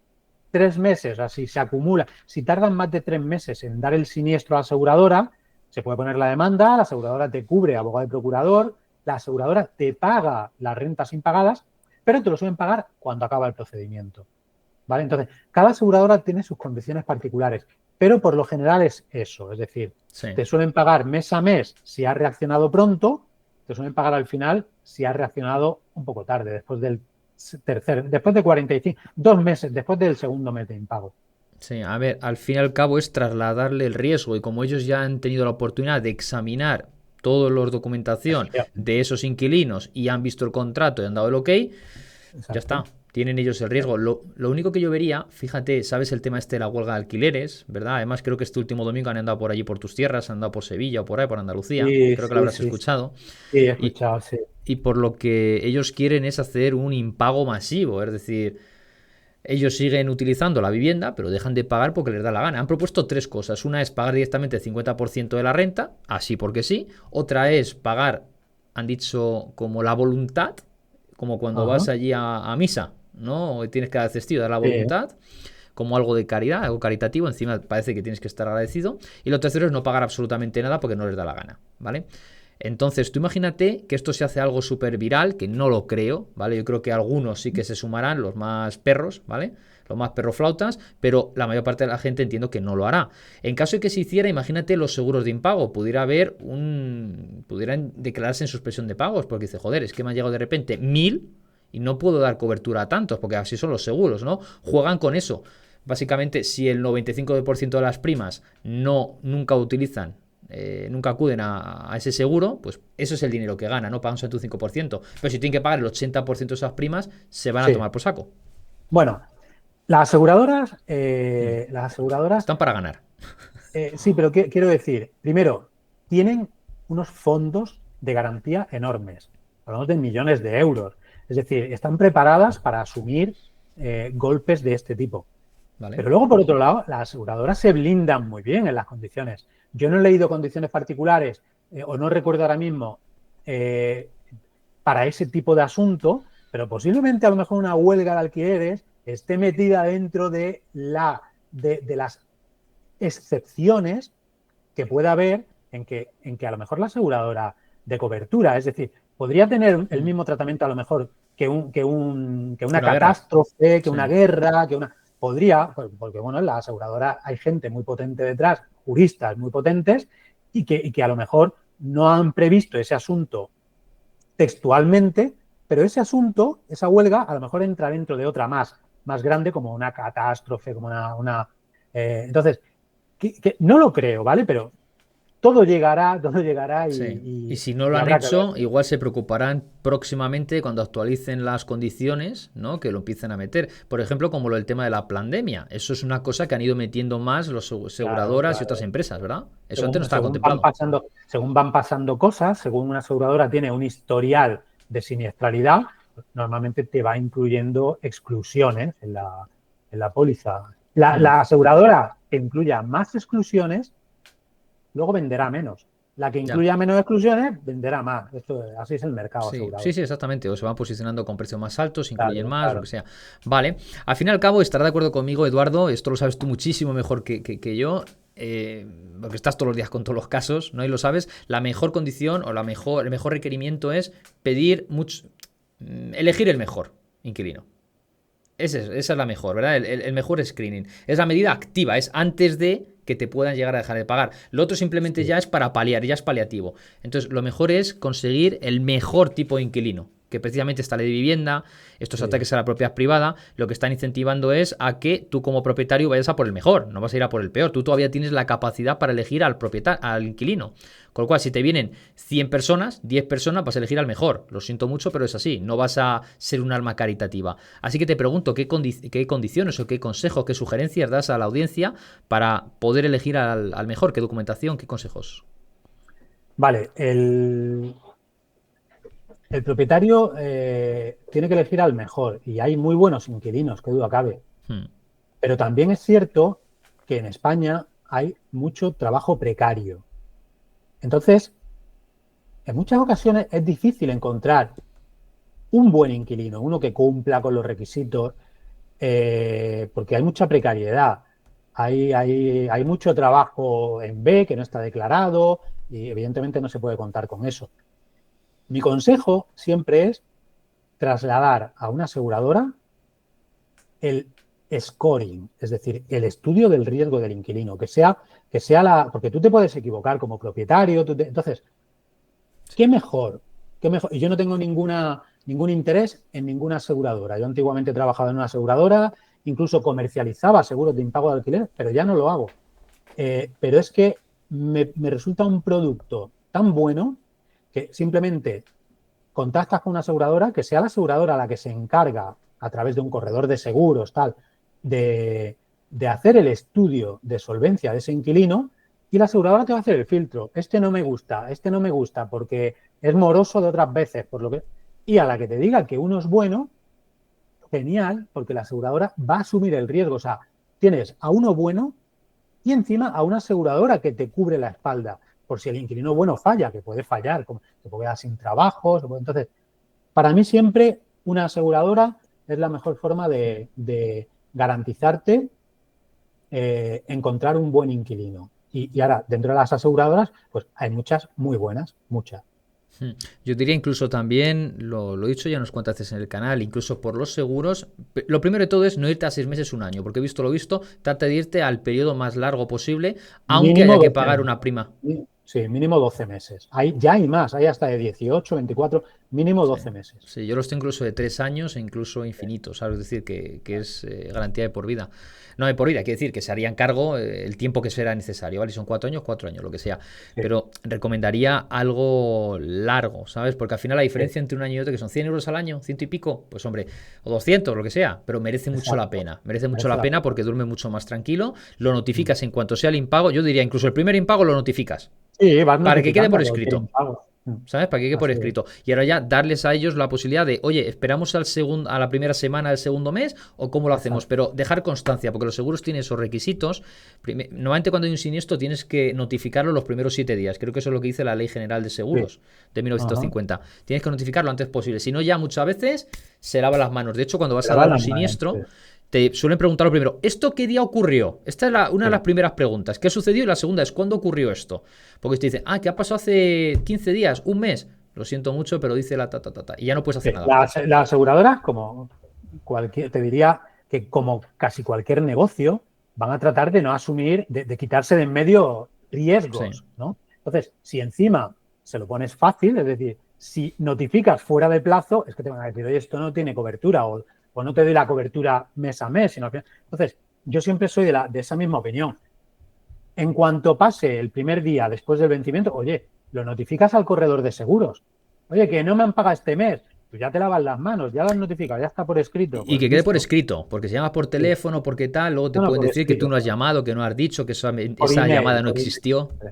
3 meses, o sea, si se acumula, si tardan más de 3 meses en dar el siniestro a la aseguradora, se puede poner la demanda, la aseguradora te cubre abogado y procurador, la aseguradora te paga las rentas impagadas, pero te lo suelen pagar cuando acaba el procedimiento. ¿Vale? Entonces, cada aseguradora tiene sus condiciones particulares, pero por lo general es eso, es decir, Sí. te suelen pagar mes a mes si has reaccionado pronto, te suelen pagar al final si has reaccionado un poco tarde, después de 45, 2 meses, después del segundo mes de impago. Sí, a ver, al fin y al cabo es trasladarle el riesgo y como ellos ya han tenido la oportunidad de examinar toda la documentación Efectivamente. de esos inquilinos y han visto el contrato y han dado el ok, ya está, Exacto. tienen ellos el riesgo. Lo único que yo vería, fíjate, sabes el tema este de la huelga de alquileres, ¿verdad? Además creo que este último domingo han andado por allí por tus tierras, han andado por Sevilla o por ahí, por Andalucía, Sí, creo que lo sí, habrás sí, sí, escuchado. sí, he Y, escuchado, sí. y por lo que ellos quieren es hacer un impago masivo, es decir, Ellos siguen utilizando la vivienda, pero dejan de pagar porque les da la gana. Han propuesto 3 cosas. Una es pagar directamente el 50% de la renta, así porque sí. Otra es pagar, han dicho, como la voluntad, como cuando Ajá. vas allí a misa, ¿no? O tienes que dar cestillo, dar la Sí. voluntad, como algo de caridad, algo caritativo. Encima parece que tienes que estar agradecido. Y lo tercero es no pagar absolutamente nada porque no les da la gana, ¿vale? Entonces, tú imagínate que esto se hace algo súper viral, que no lo creo, ¿vale? Yo creo que algunos sí que se sumarán, los más perros, ¿vale? Los más perroflautas, pero la mayor parte de la gente entiendo que no lo hará. En caso de que se hiciera, imagínate los seguros de impago, pudieran declararse en suspensión de pagos, porque dice, joder, es que me han llegado de repente 1000 y no puedo dar cobertura a tantos, porque así son los seguros, ¿no? Juegan con eso. Básicamente, si el 95% de las primas nunca utilizan, nunca acuden a ese seguro, pues eso es el dinero que gana, no pagan solamente un 5%. Pero si tienen que pagar el 80% de esas primas, se van a Sí. tomar por saco. Bueno, las aseguradoras, Están para ganar. sí, pero quiero decir, primero, tienen unos fondos de garantía enormes, hablamos de millones de euros. Es decir, están preparadas para asumir golpes de este tipo. ¿Vale? Pero luego, por otro lado, las aseguradoras se blindan muy bien en las condiciones. Yo no he leído condiciones particulares o no recuerdo ahora mismo eh, para ese tipo de asunto, pero posiblemente a lo mejor una huelga de alquileres esté metida dentro de las excepciones que pueda haber en que a lo mejor la aseguradora de cobertura, es decir, podría tener el mismo tratamiento a lo mejor que una Una guerra. catástrofe, que Sí. una guerra, que una... Podría, porque bueno, en la aseguradora hay gente muy potente detrás, juristas muy potentes, y que a lo mejor no han previsto ese asunto textualmente, pero ese asunto, esa huelga, a lo mejor entra dentro de otra más grande, como una catástrofe, como entonces, no lo creo, ¿vale? Pero todo llegará Sí. Y y, si no lo y han habrá que hecho, verlo. igual se preocuparán próximamente cuando actualicen las condiciones, ¿no? Que lo empiecen a meter. Por ejemplo, como lo del tema de la pandemia. Eso es una cosa que han ido metiendo más los Claro, aseguradoras y otras claro. empresas, ¿verdad? Eso antes no Según, estaba según van contemplado. pasando, según van pasando cosas, según una aseguradora tiene un historial de siniestralidad, normalmente te va incluyendo exclusiones en la póliza. La, Hmm. la aseguradora que incluya más exclusiones, luego venderá menos. La que Ya. incluya menos exclusiones, venderá más. Así es el mercado Sí, sí, asegurador. sí, exactamente. O se van posicionando con precios más altos, incluyen Claro, más, lo que claro. sea. Vale. Al fin y al cabo, estará de acuerdo conmigo, Eduardo. Esto lo sabes tú muchísimo mejor que yo. Porque estás todos los días con todos los casos, ¿no? Y lo sabes. La mejor condición o el mejor requerimiento es pedir mucho. Elegir el mejor inquilino. Esa es la mejor, ¿verdad? El mejor screening. Es la medida activa, es antes de que te puedan llegar a dejar de pagar. Lo otro simplemente Sí, ya es para paliar, ya es paliativo. Entonces, lo mejor es conseguir el mejor tipo de inquilino. Que precisamente esta ley de vivienda, estos sí. ataques a la propiedad privada, lo que están incentivando es a que tú como propietario vayas a por el mejor, no vas a ir a por el peor. Tú todavía tienes la capacidad para elegir al propietario, al inquilino. Con lo cual, si te vienen 100 personas, 10 personas, vas a elegir al mejor. Lo siento mucho, pero es así. No vas a ser un alma caritativa. Así que te pregunto, ¿qué condiciones o qué consejos, qué sugerencias das a la audiencia para poder elegir al mejor? ¿Qué documentación, qué consejos? Vale, el propietario tiene que elegir al mejor y hay muy buenos inquilinos, qué duda cabe. Hmm. Pero también es cierto que en España hay mucho trabajo precario. Entonces, en muchas ocasiones es difícil encontrar un buen inquilino, uno que cumpla con los requisitos, porque hay mucha precariedad. Hay mucho trabajo en B que no está declarado y evidentemente no se puede contar con eso. Mi consejo siempre es trasladar a una aseguradora el scoring, es decir, el estudio del riesgo del inquilino, porque tú te puedes equivocar como propietario, entonces, ¿qué mejor? ¿Qué mejor? Y yo no tengo ningún interés en ninguna aseguradora. Yo antiguamente he trabajado en una aseguradora, incluso comercializaba seguros de impago de alquiler, pero ya no lo hago. Pero es que me resulta un producto tan bueno que simplemente contactas con una aseguradora, que sea la aseguradora la que se encarga, a través de un corredor de seguros, tal, de hacer el estudio de solvencia de ese inquilino, y la aseguradora te va a hacer el filtro. Este no me gusta porque es moroso de otras veces, por lo que... Y a la que te diga que uno es bueno, genial porque la aseguradora va a asumir el riesgo. O sea, tienes a uno bueno y encima a una aseguradora que te cubre la espalda por si el inquilino bueno falla, que puede fallar, como se puede quedar sin trabajo. Entonces, para mí siempre una aseguradora es la mejor forma de garantizarte encontrar un buen inquilino. Y ahora, dentro de las aseguradoras, pues hay muchas muy buenas, muchas. Yo diría incluso también, lo he dicho ya unas cuantas veces en el canal, incluso por los seguros, lo primero de todo es no irte a 6 meses, un año, porque he visto lo visto, trata de irte al periodo más largo posible, aunque Mínimo haya que 12 pagar una meses. prima. Sí, mínimo 12 meses. Ya hay más, hay hasta de 18, 24, mínimo Sí. 12 meses. Sí, yo los tengo incluso de 3 años e incluso infinitos, ¿sabes? Es decir, que es garantía de por vida. No de por vida, quiere decir que se harían cargo el tiempo que será necesario, ¿vale? Si son 4 años, lo que sea. Sí, Pero recomendaría algo largo, ¿sabes? Porque al final la sí, diferencia entre un año y otro, que son 100 euros al año, ciento y pico, pues hombre, o 200, lo que sea, pero merece mucho la exacto. pena. Merece mucho Merece la la pena pena. porque duerme mucho más tranquilo, lo Mm. notificas en cuanto sea el impago. Yo diría, incluso el primer impago lo notificas, Sí, vas para que quede notificando por a cualquier escrito. impago. ¿Sabes? Para que quede por Así es. escrito. Y ahora ya darles a ellos la posibilidad de, oye, esperamos a la primera semana del segundo mes o cómo lo hacemos. Exacto. Pero dejar constancia, porque los seguros tienen esos requisitos. Normalmente cuando hay un siniestro tienes que notificarlo los primeros 7 días. Creo que eso es lo que dice la Ley General de Sí. Seguros de Ajá. 1950. Tienes que notificarlo lo antes posible. Si no, ya muchas veces se lava las manos. De hecho, cuando Se vas a lavan dar un las manos. Sí. siniestro, te suelen preguntar lo primero, ¿esto qué día ocurrió? Esta es una de las Sí. primeras preguntas. ¿Qué sucedió? Y la segunda es, ¿cuándo ocurrió esto? Porque te dicen, ¿qué ha pasado hace 15 días? ¿Un mes? Lo siento mucho, pero dice la ta, ta, ta, ta. Y ya no puedes hacer Sí. nada. La aseguradora, como te diría que como casi cualquier negocio, van a tratar de no asumir, de quitarse de en medio Sí. riesgos, ¿no? Entonces, si encima se lo pones fácil, es decir, si notificas fuera de plazo, es que te van a decir, oye, esto no tiene cobertura o no te doy la cobertura mes a mes, sino entonces, yo siempre soy de esa misma opinión. En cuanto pase el primer día después del vencimiento, oye, lo notificas al corredor de seguros. Oye, que no me han pagado este mes. Pues ya te lavas las manos, ya lo has notificado, ya está por escrito. Y Pues que quede por listo. escrito, porque si llamas por Sí. teléfono, porque tal, luego te No, no, pueden por decir que tú escrito. no has llamado, que no has dicho, que Por esa llamada email, no por email existió. siempre.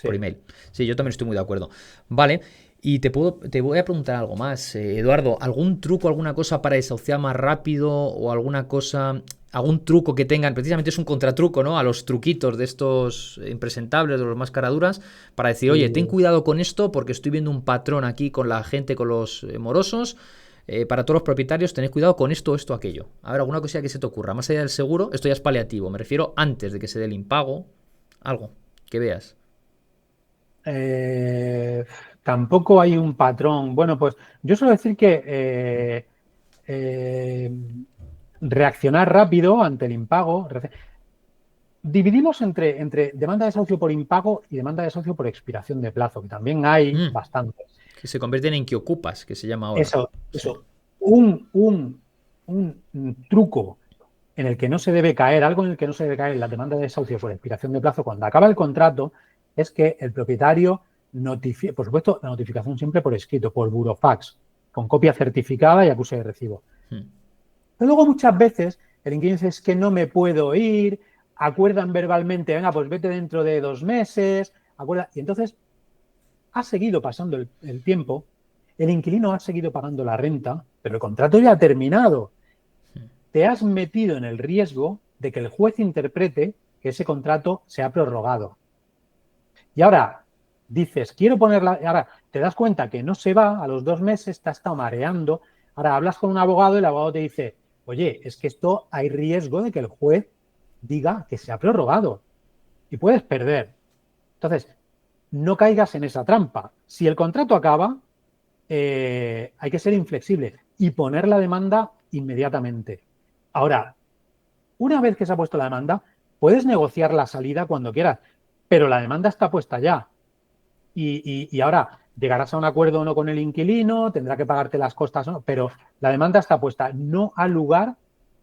Por Sí. email. Sí, yo también estoy muy de acuerdo. Vale, y te voy a preguntar algo más, Eduardo. ¿Algún truco, alguna cosa para desahuciar más rápido o alguna cosa, algún truco que tengan? Precisamente es un contratruco, ¿no? A los truquitos de estos impresentables, de los más caraduras, para decir, oye, ten Y, cuidado con esto porque estoy viendo un patrón aquí con la gente, con los morosos. Para todos los propietarios, tened cuidado con esto, esto, aquello. A ver, alguna cosa que se te ocurra. Más allá del seguro, esto ya es paliativo. Me refiero antes de que se dé el impago. Algo que veas. eh, tampoco hay un patrón. Bueno, pues yo suelo decir que eh, reaccionar rápido ante el impago. Dividimos entre demanda de desahucio por impago y demanda de desahucio por expiración de plazo, que también hay Mm. bastantes. Que se convierten en que ocupas, que se llama ahora. Eso, Sí. eso. Un truco en el que no se debe caer, algo en el que no se debe caer en la demanda de desahucio por expiración de plazo cuando acaba el contrato, es que el propietario notifique, por supuesto, la notificación siempre por escrito, por burofax, con copia certificada y acuse de recibo. Mm. Pero luego muchas veces el inquilino dice, es que no me puedo ir, acuerdan verbalmente, venga, pues vete dentro de 2 meses, y entonces ha seguido pasando el tiempo, el inquilino ha seguido pagando la renta, pero el contrato ya ha terminado. Te has metido en el riesgo de que el juez interprete que ese contrato se ha prorrogado. Y ahora dices, quiero ponerla, ahora te das cuenta que no se va, a los 2 meses te ha estado mareando, ahora hablas con un abogado y el abogado te dice, oye, es que esto hay riesgo de que el juez diga que se ha prorrogado y puedes perder. Entonces, no caigas en esa trampa. Si el contrato acaba, hay que ser inflexible y poner la demanda inmediatamente. Ahora, una vez que se ha puesto la demanda, puedes negociar la salida cuando quieras, pero la demanda está puesta ya. Y ahora llegarás a un acuerdo o no con el inquilino, tendrá que pagarte las costas, ¿no? Pero la demanda está puesta. No ha lugar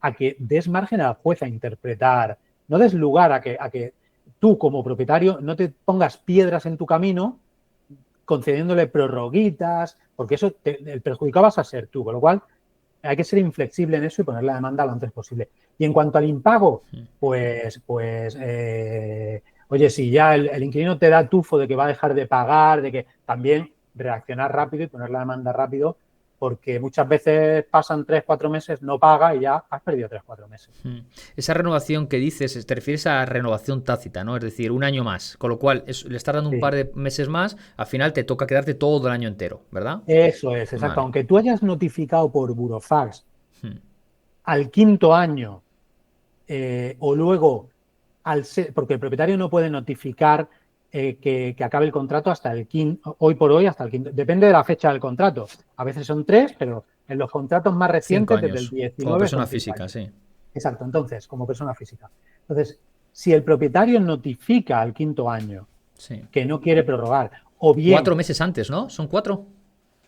a que des margen al juez a interpretar. No des lugar a que tú, como propietario, no te pongas piedras en tu camino concediéndole prorroguitas, porque el perjudicado vas a ser tú, con lo cual hay que ser inflexible en eso y poner la demanda lo antes posible. Y en cuanto al impago, oye, si ya el inquilino te da tufo de que va a dejar de pagar, de que también reaccionar rápido y poner la demanda rápido, porque muchas veces pasan 3-4 meses, no paga y ya has perdido 3-4 meses. Esa renovación que dices, te refieres a renovación tácita, ¿no? Es decir, un año más, con lo cual le estás dando un Sí. par de meses más, al final te toca quedarte todo el año entero, ¿verdad? Eso es, exacto. Vale. Aunque tú hayas notificado por burofax Hmm. al quinto año o luego, porque el propietario no puede notificar que acabe el contrato hasta el quinto, hoy por hoy hasta el quinto, depende de la fecha del contrato. A veces son 3, pero en los contratos más 5 recientes, desde el años, como 19, persona son 5 física, años. sí. Exacto, entonces, como persona física. Entonces, si el propietario notifica al quinto año Sí. que no quiere prorrogar, o 4 bien meses antes, ¿no? ¿Son 4?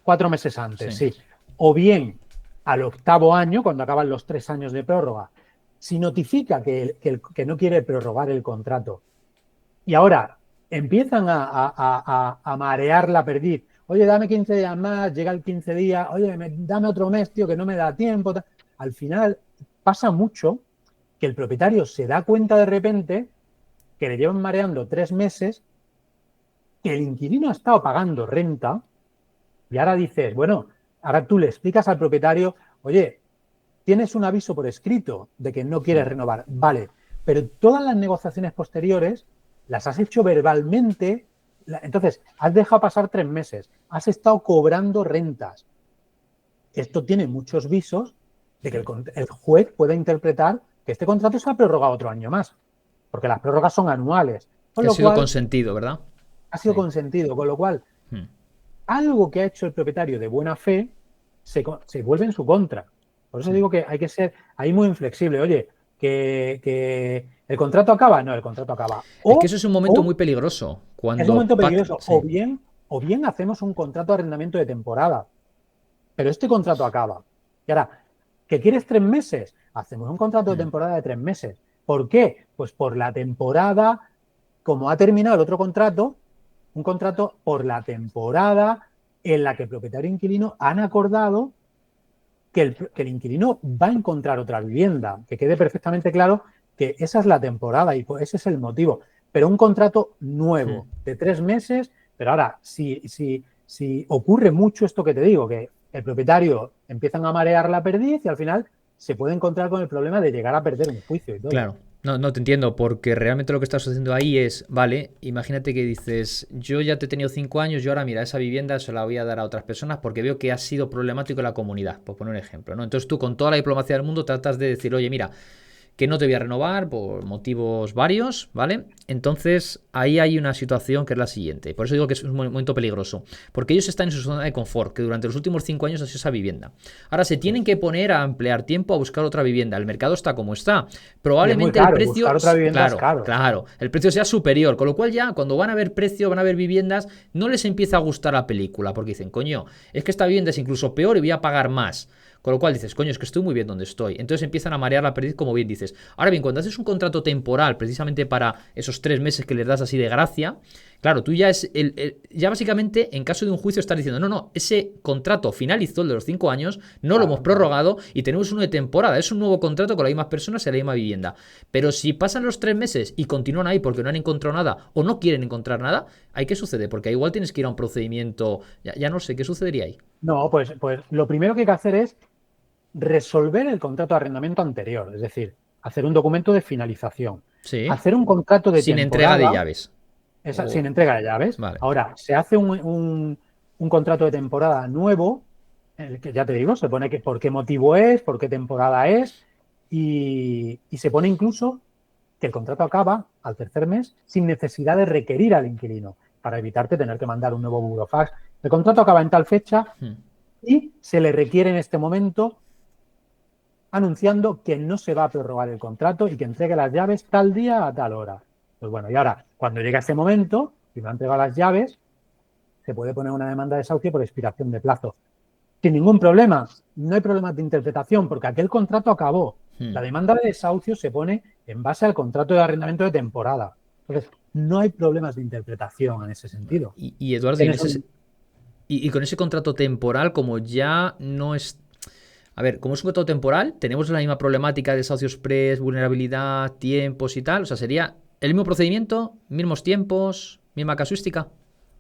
4 meses antes, Sí. sí, o bien al octavo año, cuando acaban los 3 años de prórroga, si notifica que no quiere prorrogar el contrato y ahora empiezan a marear la perdiz, oye, dame 15 días más, llega el 15 días, oye, dame otro mes, tío, que no me da tiempo. Al final pasa mucho que el propietario se da cuenta de repente que le llevan mareando 3 meses, que el inquilino ha estado pagando renta y ahora dices, bueno, ahora tú le explicas al propietario, oye, tienes un aviso por escrito de que no quieres renovar, vale, pero todas las negociaciones posteriores las has hecho verbalmente, entonces has dejado pasar 3 meses, has estado cobrando rentas. Esto tiene muchos visos de que el juez pueda interpretar que este contrato se ha prorrogado otro año más, porque las prórrogas son anuales, con Que ha lo sido cual consentido, ¿verdad? ha sido Sí. consentido, con lo cual Hmm. algo que ha hecho el propietario de buena fe se vuelve en su contra. Por eso Sí. digo que hay que ser ahí muy inflexible. Oye, que el contrato acaba, no, el contrato acaba. Es que eso es un momento muy O peligroso. es un Cuando momento peligroso. Sí. O bien hacemos un contrato de arrendamiento de temporada, pero este contrato acaba. Y ahora, ¿que quieres 3 meses? Hacemos un contrato de Hmm. temporada de 3 meses. ¿Por qué? Pues por la temporada, como ha terminado el otro contrato, un contrato por la temporada en la que el propietario e inquilino han acordado que el inquilino va a encontrar otra vivienda, que quede perfectamente claro que esa es la temporada y pues ese es el motivo. Pero un contrato Hmm. nuevo de 3 meses, pero ahora, si ocurre mucho esto que te digo, que el propietario empiezan a marear la perdiz y al final se puede encontrar con el problema de llegar a perder un juicio y todo. Claro, no, no te entiendo, porque realmente lo que estás haciendo ahí es, vale, imagínate que dices, yo ya te he tenido 5 años, yo ahora mira, esa vivienda se la voy a dar a otras personas porque veo que ha sido problemático en la comunidad, por poner un ejemplo, ¿no? Entonces tú con toda la diplomacia del mundo tratas de decir, oye, mira, que no te voy a renovar por motivos varios, ¿vale? Entonces ahí hay una situación que es la siguiente. Por eso digo que es un momento peligroso. Porque ellos están en su zona de confort, que durante los últimos 5 años ha sido esa vivienda. Ahora se tienen que poner a emplear tiempo a buscar otra vivienda. El mercado está como está. Y es muy Probablemente el caro, precio, buscar otra vivienda es claro, caro. claro, el precio sea superior. Con lo cual ya cuando van a ver precio, van a ver viviendas, no les empieza a gustar la película. Porque dicen, coño, es que esta vivienda es incluso peor y voy a pagar más. Con lo cual dices, coño, es que estoy muy bien donde estoy. Entonces empiezan a marear la perdiz, como bien dices. Ahora bien, cuando haces un contrato temporal, precisamente para esos 3 meses que les das así de gracia, claro, tú ya ya básicamente, en caso de un juicio, estás diciendo, no, no, ese contrato finalizó, el de los 5 años, no lo hemos Claro, claro. prorrogado y tenemos uno de temporada. Es un nuevo contrato con las mismas personas en la misma vivienda. Pero si pasan los 3 meses y continúan ahí porque no han encontrado nada o no quieren encontrar nada, ¿ahí qué sucede? Porque igual tienes que ir a un procedimiento, ya no sé, ¿qué sucedería ahí? No, pues lo primero que hay que hacer es resolver el contrato de arrendamiento anterior, es decir, hacer un documento de finalización, Sí, hacer un contrato de sin entrega de temporada, llaves. sin O entrega de llaves. Vale. Ahora, se hace un contrato de temporada nuevo, en el que ya te digo, se pone que, por qué motivo es, por qué temporada es, y se pone incluso que el contrato acaba al tercer mes sin necesidad de requerir al inquilino, para evitarte tener que mandar un nuevo burofax. El contrato acaba en tal fecha Hmm. y se le requiere en este momento anunciando que no se va a prorrogar el contrato y que entregue las llaves tal día a tal hora. Pues bueno, y ahora, cuando llega ese momento, si no ha entregado las llaves, se puede poner una demanda de desahucio por expiración de plazo. Sin ningún problema, no hay problemas de interpretación porque aquel contrato acabó. Hmm. La demanda de desahucio se pone en base al contrato de arrendamiento de temporada. Entonces, no hay problemas de interpretación en ese sentido. Y Eduardo, Tienes un... y con ese contrato temporal, como ya no es. A ver, como es un contrato temporal, tenemos la misma problemática de desahucios express, vulnerabilidad, tiempos y tal. O sea, sería el mismo procedimiento, mismos tiempos, misma casuística.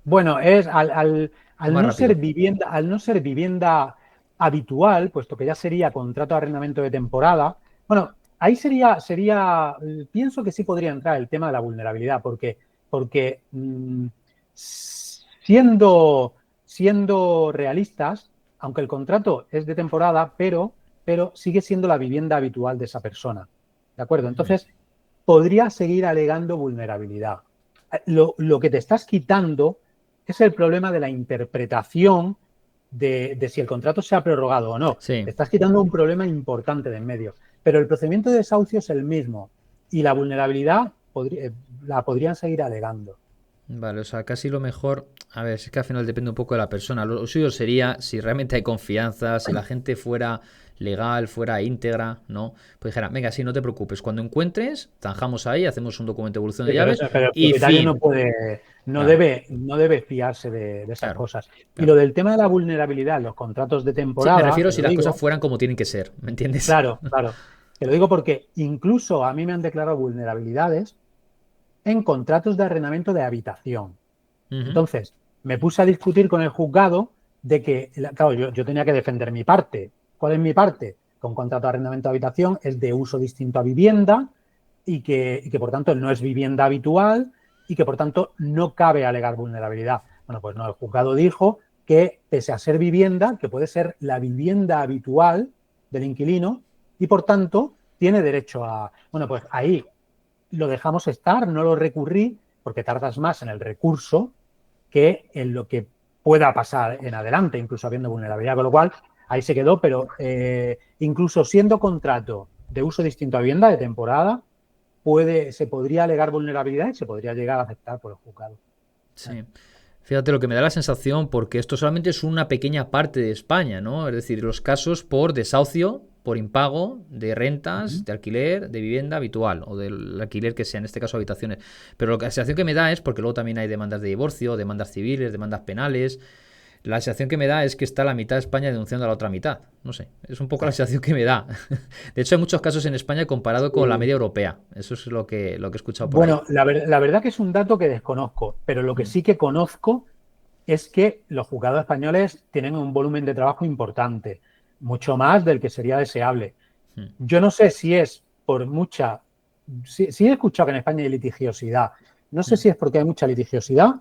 Bueno, es O al más no ser rápido. vivienda, al no ser vivienda habitual, puesto que ya sería contrato de arrendamiento de temporada, bueno, ahí pienso que sí podría entrar el tema de la vulnerabilidad, porque siendo realistas, aunque el contrato es de temporada, pero sigue siendo la vivienda habitual de esa persona. ¿De acuerdo? Entonces, podría seguir alegando vulnerabilidad. Lo que te estás quitando es el problema de la interpretación de si el contrato se ha prorrogado o no. Sí. Te estás quitando un problema importante de en medio. Pero el procedimiento de desahucio es el mismo y la vulnerabilidad la podrían seguir alegando. Vale, o sea, casi lo mejor, a ver, es que al final depende un poco de la persona. Lo suyo sería, si realmente hay confianza, si la gente fuera legal, fuera íntegra, ¿no? Pues dijera, venga, sí, no te preocupes, cuando encuentres, zanjamos ahí, hacemos un documento de evolución de Sí, pero, llaves pero el y propietario fin. Claro, no debe fiarse de esas claro, cosas. Y lo claro. del tema de la vulnerabilidad en los contratos de Sí, me temporada, refiero te si lo las cosas digo, fueran como tienen que ser, ¿me entiendes? claro, claro, te lo digo porque incluso a mí me han declarado vulnerabilidades en contratos de arrendamiento de habitación. Ujú. Entonces, me puse a discutir con el juzgado de que, claro, yo tenía que defender mi parte. ¿Cuál es mi parte? Que un contrato de arrendamiento de habitación es de uso distinto a vivienda y que por tanto no es vivienda habitual y que por tanto no cabe alegar vulnerabilidad. Bueno, pues no, el juzgado dijo que pese a ser vivienda, que puede ser la vivienda habitual del inquilino y por tanto tiene derecho a... Bueno, pues ahí lo dejamos estar, no lo recurrí porque tardas más en el recurso que en lo que pueda pasar en adelante, incluso habiendo vulnerabilidad, con lo cual ahí se quedó, pero incluso siendo contrato de uso distinto a vivienda de temporada, se podría alegar vulnerabilidad y se podría llegar a aceptar por el juzgado. Sí. Fíjate lo que me da la sensación, porque esto solamente es una pequeña parte de España, ¿no? Es decir, los casos por desahucio, por impago de rentas, de alquiler, de vivienda habitual o del alquiler que sea, en este caso habitaciones. Pero la sensación que me da es, porque luego también hay demandas de divorcio, demandas civiles, demandas penales, la sensación que me da es que está la mitad de España denunciando a la otra mitad. No sé, es un poco la sensación que me da. De hecho, hay muchos casos en España comparado con la media europea. Eso es lo que he escuchado por ahí. Bueno, la verdad que es un dato que desconozco, pero lo que sí que conozco es que los juzgados españoles tienen un volumen de trabajo importante, mucho más del que sería deseable. Yo no sé si es por mucha... Sí he escuchado que en España hay litigiosidad. No sé si es porque hay mucha litigiosidad,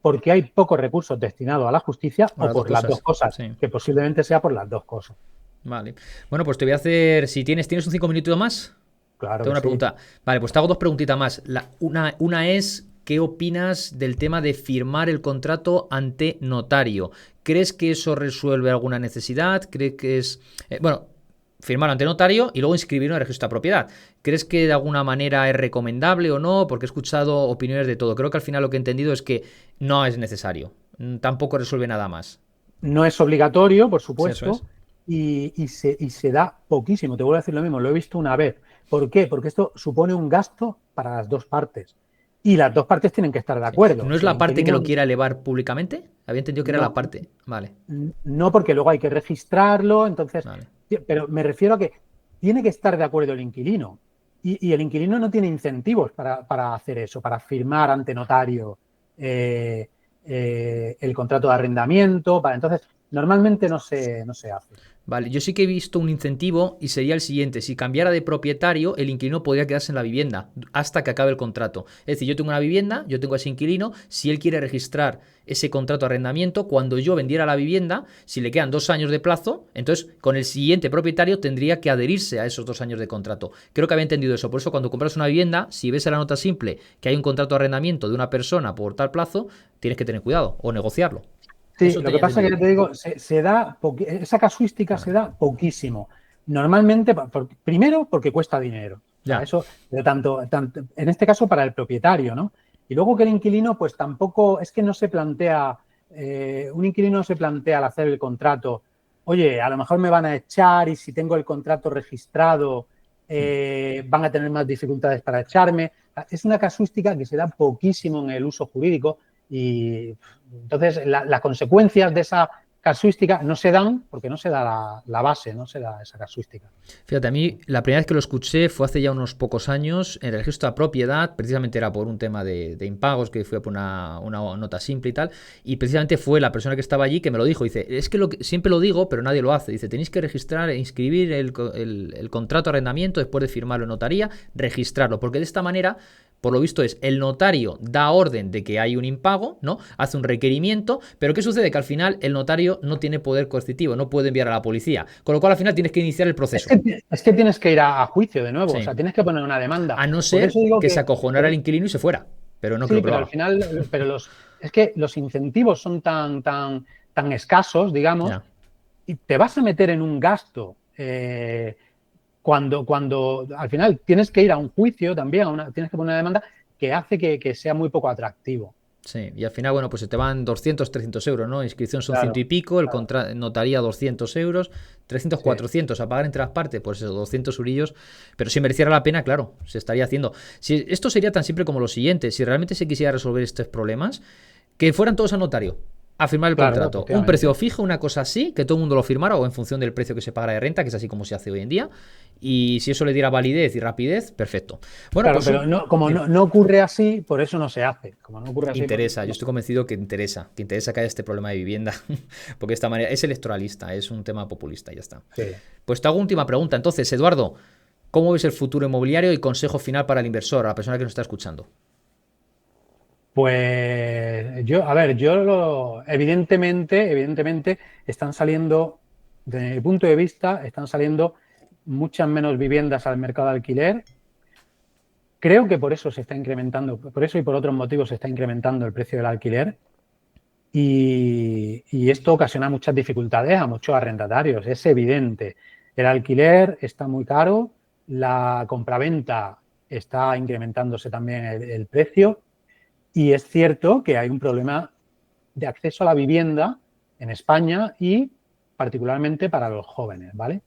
porque hay pocos recursos destinados a la justicia O o las dos por las dos cosas. cosas, Sí. que posiblemente sea por las dos cosas. Vale. Bueno, pues te voy a hacer. Si tienes un 5 minutitos más, Claro tengo que una sí. pregunta. Vale, pues te hago dos preguntitas más. Una es: ¿qué opinas del tema de firmar el contrato ante notario? ¿Crees que eso resuelve alguna necesidad? ¿Crees que es. Bueno, firmarlo ante notario y luego inscribirlo en el registro de propiedad. ¿Crees que de alguna manera es recomendable o no? Porque he escuchado opiniones de todo. Creo que al final lo que he entendido es que no es necesario. Tampoco resuelve nada más. No es obligatorio, por Sí, eso supuesto, es. y se da poquísimo. Te vuelvo a decir lo mismo, lo he visto una vez. ¿Por qué? Porque esto supone un gasto para las dos partes. Y las dos partes tienen que estar de Sí. acuerdo. ¿No es Si el la parte que inquilino lo quiera elevar públicamente? Había entendido que era la no, parte. Vale, no porque luego hay que registrarlo, entonces, vale. pero me refiero a que tiene que estar de acuerdo el inquilino. Y el inquilino no tiene incentivos para hacer eso, para firmar ante notario eh, el contrato de arrendamiento. Entonces, normalmente no se hace. Vale, yo sí que he visto un incentivo y sería el siguiente. Si cambiara de propietario, el inquilino podría quedarse en la vivienda hasta que acabe el contrato. Es decir, yo tengo una vivienda, yo tengo a ese inquilino, si él quiere registrar ese contrato de arrendamiento, cuando yo vendiera la vivienda, si le quedan 2 años de plazo, entonces con el siguiente propietario tendría que adherirse a esos 2 años de contrato. Creo que había entendido eso. Por eso cuando compras una vivienda, si ves en la nota simple que hay un contrato de arrendamiento de una persona por tal plazo, tienes que tener cuidado o negociarlo. Sí, Eso lo que tenía pasa es entendido. que te digo, esa casuística se Vale. da poquísimo. Normalmente, primero, porque cuesta dinero. O sea, Ya. eso, en este caso para el propietario, ¿no? Y luego que el inquilino, pues tampoco, es que no se plantea, un inquilino no se plantea al hacer el contrato, oye, a lo mejor me van a echar y si tengo el contrato registrado, van a tener más dificultades para echarme. Es una casuística que se da poquísimo en el uso jurídico y entonces las consecuencias casuística no se dan porque no se da la base, no se da esa casuística. Fíjate, a mí la primera vez que lo escuché fue hace ya unos pocos años en el registro de propiedad, precisamente era por un tema de impagos, que fui a poner una nota simple y tal, y precisamente fue la persona que estaba allí que me lo dijo, dice, es que siempre lo digo, pero nadie lo hace, dice, tenéis que registrar, inscribir el contrato de arrendamiento después de firmarlo en notaría, registrarlo, porque de esta manera... Por lo visto es, el notario da orden de que hay un impago, ¿no? Hace un requerimiento, pero ¿qué sucede? Que al final el notario no tiene poder coercitivo, no puede enviar a la policía, con lo cual al final tienes que iniciar el proceso. Es que tienes que ir a juicio de nuevo, Sí. o sea, tienes que poner una demanda. A no Por ser eso digo que se acojonara el inquilino y se fuera, pero no sí, creo que pero lo al haga. final, es que los incentivos son tan escasos, digamos, Ya. y te vas a meter en un gasto cuando al final tienes que ir a un juicio también, tienes que poner una demanda que hace que sea muy poco atractivo. Sí, y al final, bueno, pues se te van 200, 300 euros, ¿no? Inscripción son Claro, 100 y pico, el claro. notaría 200 euros, 300, Sí. 400 a pagar entre las partes, pues eso, 200 eurillos. Pero si mereciera la pena, claro, se estaría haciendo. Si esto sería tan simple como lo siguiente, si realmente se quisiera resolver estos problemas, que fueran todos al notario a firmar el Claro, contrato. Un efectivamente. precio fijo, una cosa así, que todo el mundo lo firmara o en función del precio que se paga de renta, que es así como se hace hoy en día. Y si eso le diera validez y rapidez, perfecto. Bueno, Claro, pues pero como no ocurre así, por eso no se hace. Como no ocurre así, interesa, yo estoy convencido que interesa que haya este problema de vivienda, porque de esta manera es electoralista, es un tema populista, y ya está. sí. Pues te hago última pregunta. Entonces, Eduardo, ¿cómo ves el futuro inmobiliario y consejo final para el inversor, a la persona que nos está escuchando? Pues evidentemente están saliendo, desde mi punto de vista, están saliendo muchas menos viviendas al mercado de alquiler. Creo que por eso se está incrementando, por eso y por otros motivos se está incrementando el precio del alquiler. Y esto ocasiona muchas dificultades a muchos arrendatarios, es evidente. El alquiler está muy caro, la compraventa está incrementándose también el precio. Y es cierto que hay un problema de acceso a la vivienda en España y particularmente para los jóvenes, ¿vale?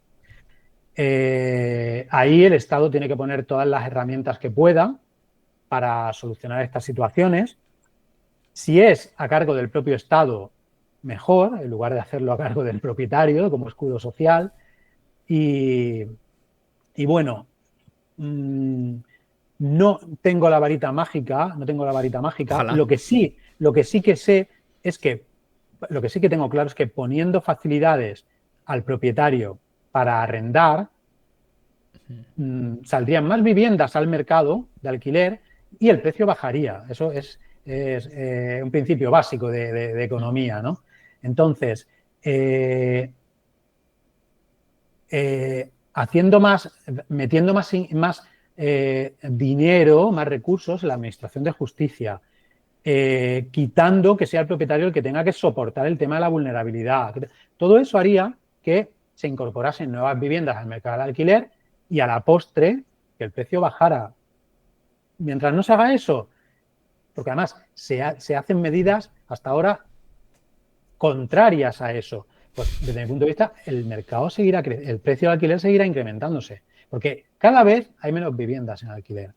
Ahí el Estado tiene que poner todas las herramientas que pueda para solucionar estas situaciones. Si es a cargo del propio Estado, mejor, en lugar de hacerlo a cargo del propietario como escudo social. Y bueno, no tengo la varita mágica, Ojalá. Lo que sí que sé es que, lo que sí que tengo claro es que poniendo facilidades al propietario para arrendar, saldrían más viviendas al mercado de alquiler y el precio bajaría. Eso es un principio básico de economía, ¿no? Entonces, metiendo más dinero, más recursos en la administración de justicia, quitando que sea el propietario el que tenga que soportar el tema de la vulnerabilidad. Todo eso haría que se incorporasen nuevas viviendas al mercado del alquiler y a la postre que el precio bajara. Mientras no se haga eso, porque además se hacen medidas hasta ahora contrarias a eso, pues desde mi punto de vista el mercado seguirá, el precio del alquiler seguirá incrementándose, porque cada vez hay menos viviendas en alquiler.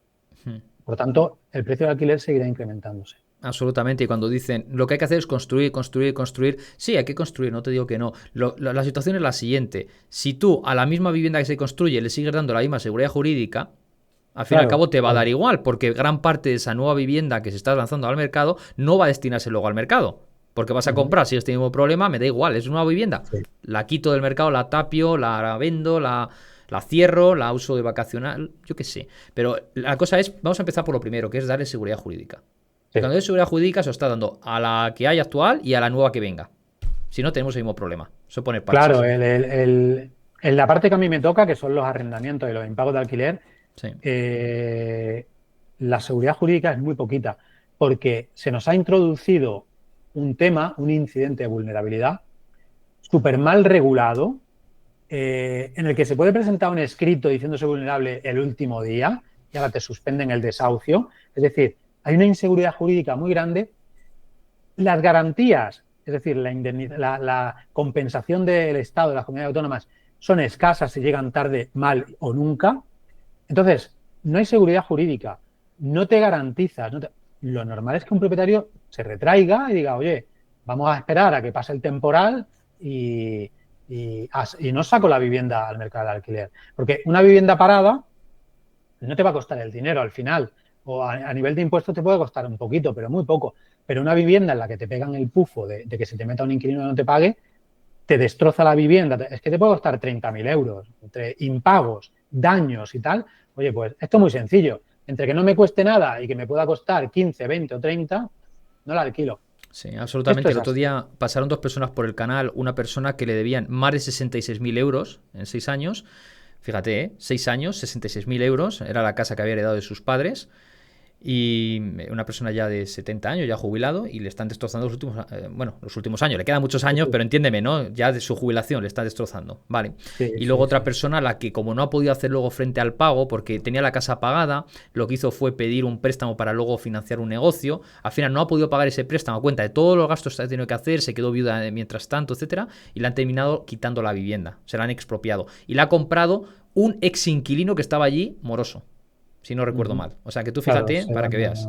Por lo tanto, el precio del alquiler seguirá incrementándose. Absolutamente, y cuando dicen lo que hay que hacer es construir, construir, construir, sí, hay que construir, no te digo que no. La situación es la siguiente: si tú a la misma vivienda que se construye le sigues dando la misma seguridad jurídica, al fin y al Claro, cabo te va a claro. dar igual, porque gran parte de esa nueva vivienda que se está lanzando al mercado no va a destinarse luego al mercado. Porque vas a comprar, si este mismo problema, me da igual, es una nueva vivienda. Sí. La quito del mercado, la tapio, la vendo, la cierro, la uso de vacacional, yo qué sé. Pero la cosa es, vamos a empezar por lo primero, que es darle seguridad jurídica. Sí. Cuando es seguridad jurídica se os está dando a la que hay actual y a la nueva que venga. Si no, tenemos el mismo problema. Eso pone parches. Claro, en la parte que a mí me toca, que son los arrendamientos y los impagos de alquiler, Sí. la seguridad jurídica es muy poquita, porque se nos ha introducido un incidente de vulnerabilidad súper mal regulado, en el que se puede presentar un escrito diciéndose vulnerable el último día y ahora te suspenden el desahucio. Es decir, hay una inseguridad jurídica muy grande. Las garantías, es decir, la compensación del Estado, de las comunidades autónomas, son escasas si llegan tarde, mal o nunca. Entonces, no hay seguridad jurídica, no te garantizas. Lo normal es que un propietario se retraiga y diga, oye, vamos a esperar a que pase el temporal y no saco la vivienda al mercado de alquiler. Porque una vivienda parada no te va a costar el dinero al final. O a nivel de impuestos te puede costar un poquito, pero muy poco. Pero una vivienda en la que te pegan el pufo de que se te meta un inquilino y no te pague, te destroza la vivienda. Es que te puede costar 30.000 euros entre impagos, daños y tal. Oye, pues esto es muy sencillo. Entre que no me cueste nada y que me pueda costar 15, 20 o 30, no la alquilo. Sí, absolutamente. El otro día pasaron 2 personas por el canal, una persona que le debían más de 66.000 euros en 6 años. Fíjate, 6 años, 66.000 euros, era la casa que había heredado de sus padres. Y una persona ya de 70 años, ya jubilado, y le están destrozando los últimos años. Le quedan muchos años, pero entiéndeme, ¿no? Ya de su jubilación le está destrozando. Vale. Sí, y luego otra persona, la que como no ha podido hacer luego frente al pago, porque tenía la casa pagada, lo que hizo fue pedir un préstamo para luego financiar un negocio. Al final no ha podido pagar ese préstamo a cuenta de todos los gastos que ha tenido que hacer, se quedó viuda mientras tanto, etcétera, y le han terminado quitando la vivienda. Se la han expropiado. Y la ha comprado un ex inquilino que estaba allí, moroso. Si no recuerdo mal. O sea, que tú fíjate, claro, para que veas.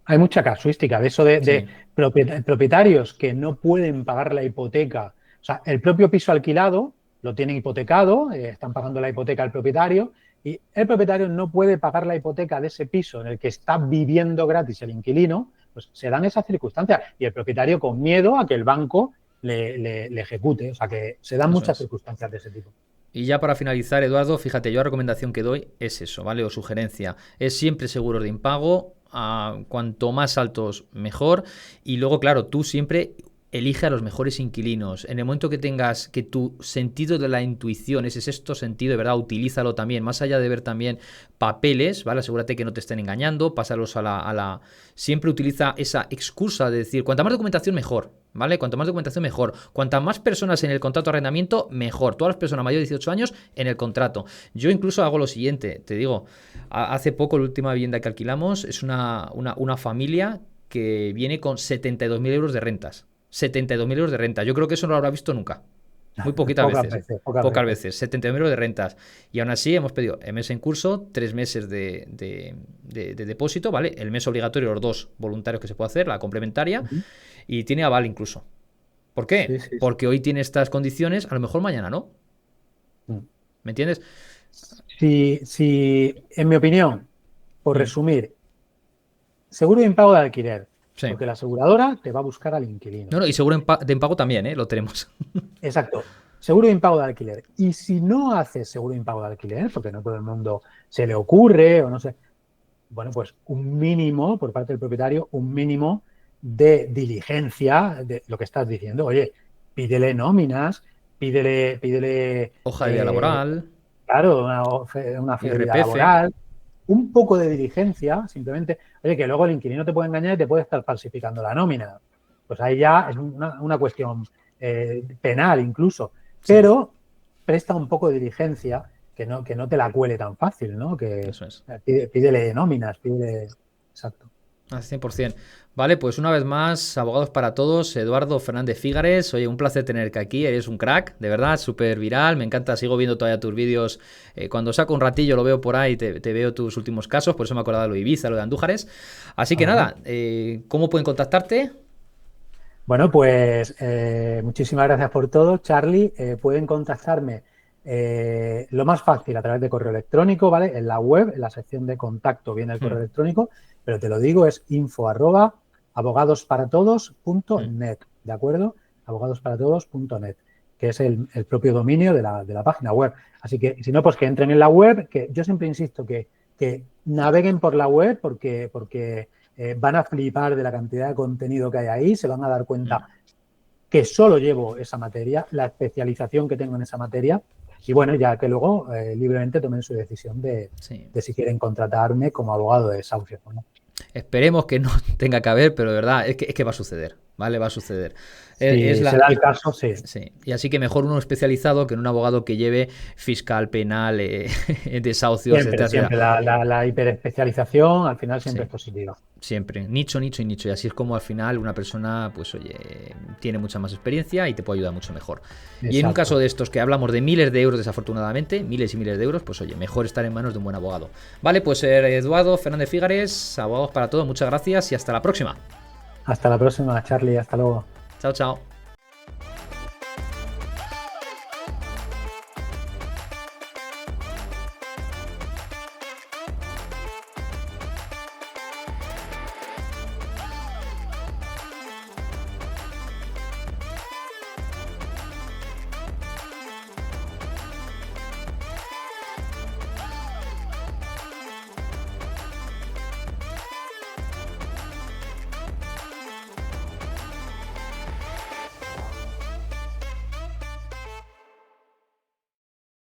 Hay mucha casuística de eso de propietarios que no pueden pagar la hipoteca. O sea, el propio piso alquilado lo tienen hipotecado, están pagando la hipoteca al propietario y el propietario no puede pagar la hipoteca de ese piso en el que está viviendo gratis el inquilino, pues se dan esas circunstancias. Y el propietario con miedo a que el banco le ejecute. O sea, que se dan muchas circunstancias de ese tipo. Y ya para finalizar, Eduardo, fíjate, yo la recomendación que doy es eso, ¿vale? O sugerencia, es siempre seguros de impago, cuanto más altos mejor, y luego, claro, tú siempre elige a los mejores inquilinos. En el momento que tengas que tu sentido de la intuición, ese sexto sentido, de verdad, utilízalo también, más allá de ver también papeles, ¿vale? Asegúrate que no te estén engañando, pásalos a la... Siempre utiliza esa excusa de decir, cuanta más documentación, mejor, ¿vale? Cuanto más documentación, mejor. Cuantas más personas en el contrato de arrendamiento, mejor. Todas las personas mayores de 18 años en el contrato. Yo incluso hago lo siguiente, te digo, hace poco la última vivienda que alquilamos es una familia que viene con 72.000 euros de rentas. 72.000 euros de renta. Yo creo que eso no lo habrá visto nunca. Muy pocas veces. 72.000 euros de rentas. Y aún así hemos pedido el mes en curso, 3 meses de depósito, ¿vale? El mes obligatorio, los 2 voluntarios que se puede hacer, la complementaria, y tiene aval incluso. ¿Por qué? Sí. Porque hoy tiene estas condiciones, a lo mejor mañana no. ¿Me entiendes? Sí, en mi opinión, por resumir, seguro de impago de alquiler. Sí. Porque la aseguradora te va a buscar al inquilino. No, y seguro de impago también, lo tenemos. Exacto. Seguro de impago de alquiler. Y si no haces seguro de impago de alquiler, porque no todo el mundo se le ocurre o no sé, bueno, pues un mínimo, por parte del propietario, un mínimo de diligencia de lo que estás diciendo. Oye, pídele nóminas, pídele hoja de vida laboral. Claro, una fidelidad laboral. Un poco de diligencia, simplemente, oye, que luego el inquilino te puede engañar y te puede estar falsificando la nómina. Pues ahí ya es una cuestión penal incluso. Sí. Pero presta un poco de diligencia que no te la cuele tan fácil, ¿no? Que eso es. Pídele nóminas, pídele... Exacto. Al 100%. Vale, pues una vez más, Abogados para Todos, Eduardo Fernández Fígares. Oye, un placer tenerte aquí, eres un crack, de verdad, súper viral, me encanta, sigo viendo todavía tus vídeos. Cuando saco un ratillo lo veo por ahí, te veo tus últimos casos, por eso me he acordado de lo de Ibiza, lo de Andújares. Así que nada, ¿cómo pueden contactarte? Bueno, pues muchísimas gracias por todo, Charlie. Pueden contactarme lo más fácil a través de correo electrónico, ¿vale? En la web, en la sección de contacto viene el correo electrónico, pero te lo digo, es info@abogadosparatodos.net, ¿de acuerdo? abogadosparatodos.net, que es el propio dominio de la página web. Así que, si no, pues que entren en la web, que yo siempre insisto que naveguen por la web porque van a flipar de la cantidad de contenido que hay ahí, se van a dar cuenta que solo llevo esa materia, la especialización que tengo en esa materia, y bueno, ya que luego libremente tomen su decisión de si quieren contratarme como abogado de desahucio, ¿no? Esperemos que no tenga que haber, pero de verdad es que va a suceder, ¿vale? Va a suceder. Sí, será el caso, sí. Y así que mejor uno especializado que un abogado que lleve fiscal, penal, desahucios, etcétera. Siempre la hiperespecialización al final siempre es positiva. Siempre, nicho. Y así es como al final una persona, pues oye, tiene mucha más experiencia y te puede ayudar mucho mejor. Exacto. Y en un caso de estos que hablamos de miles de euros, desafortunadamente, miles y miles de euros, pues oye, mejor estar en manos de un buen abogado. Vale, pues Eduardo Fernández Fígares, Abogados para Todos, muchas gracias y hasta la próxima. Hasta la próxima, Charlie, hasta luego. Chao.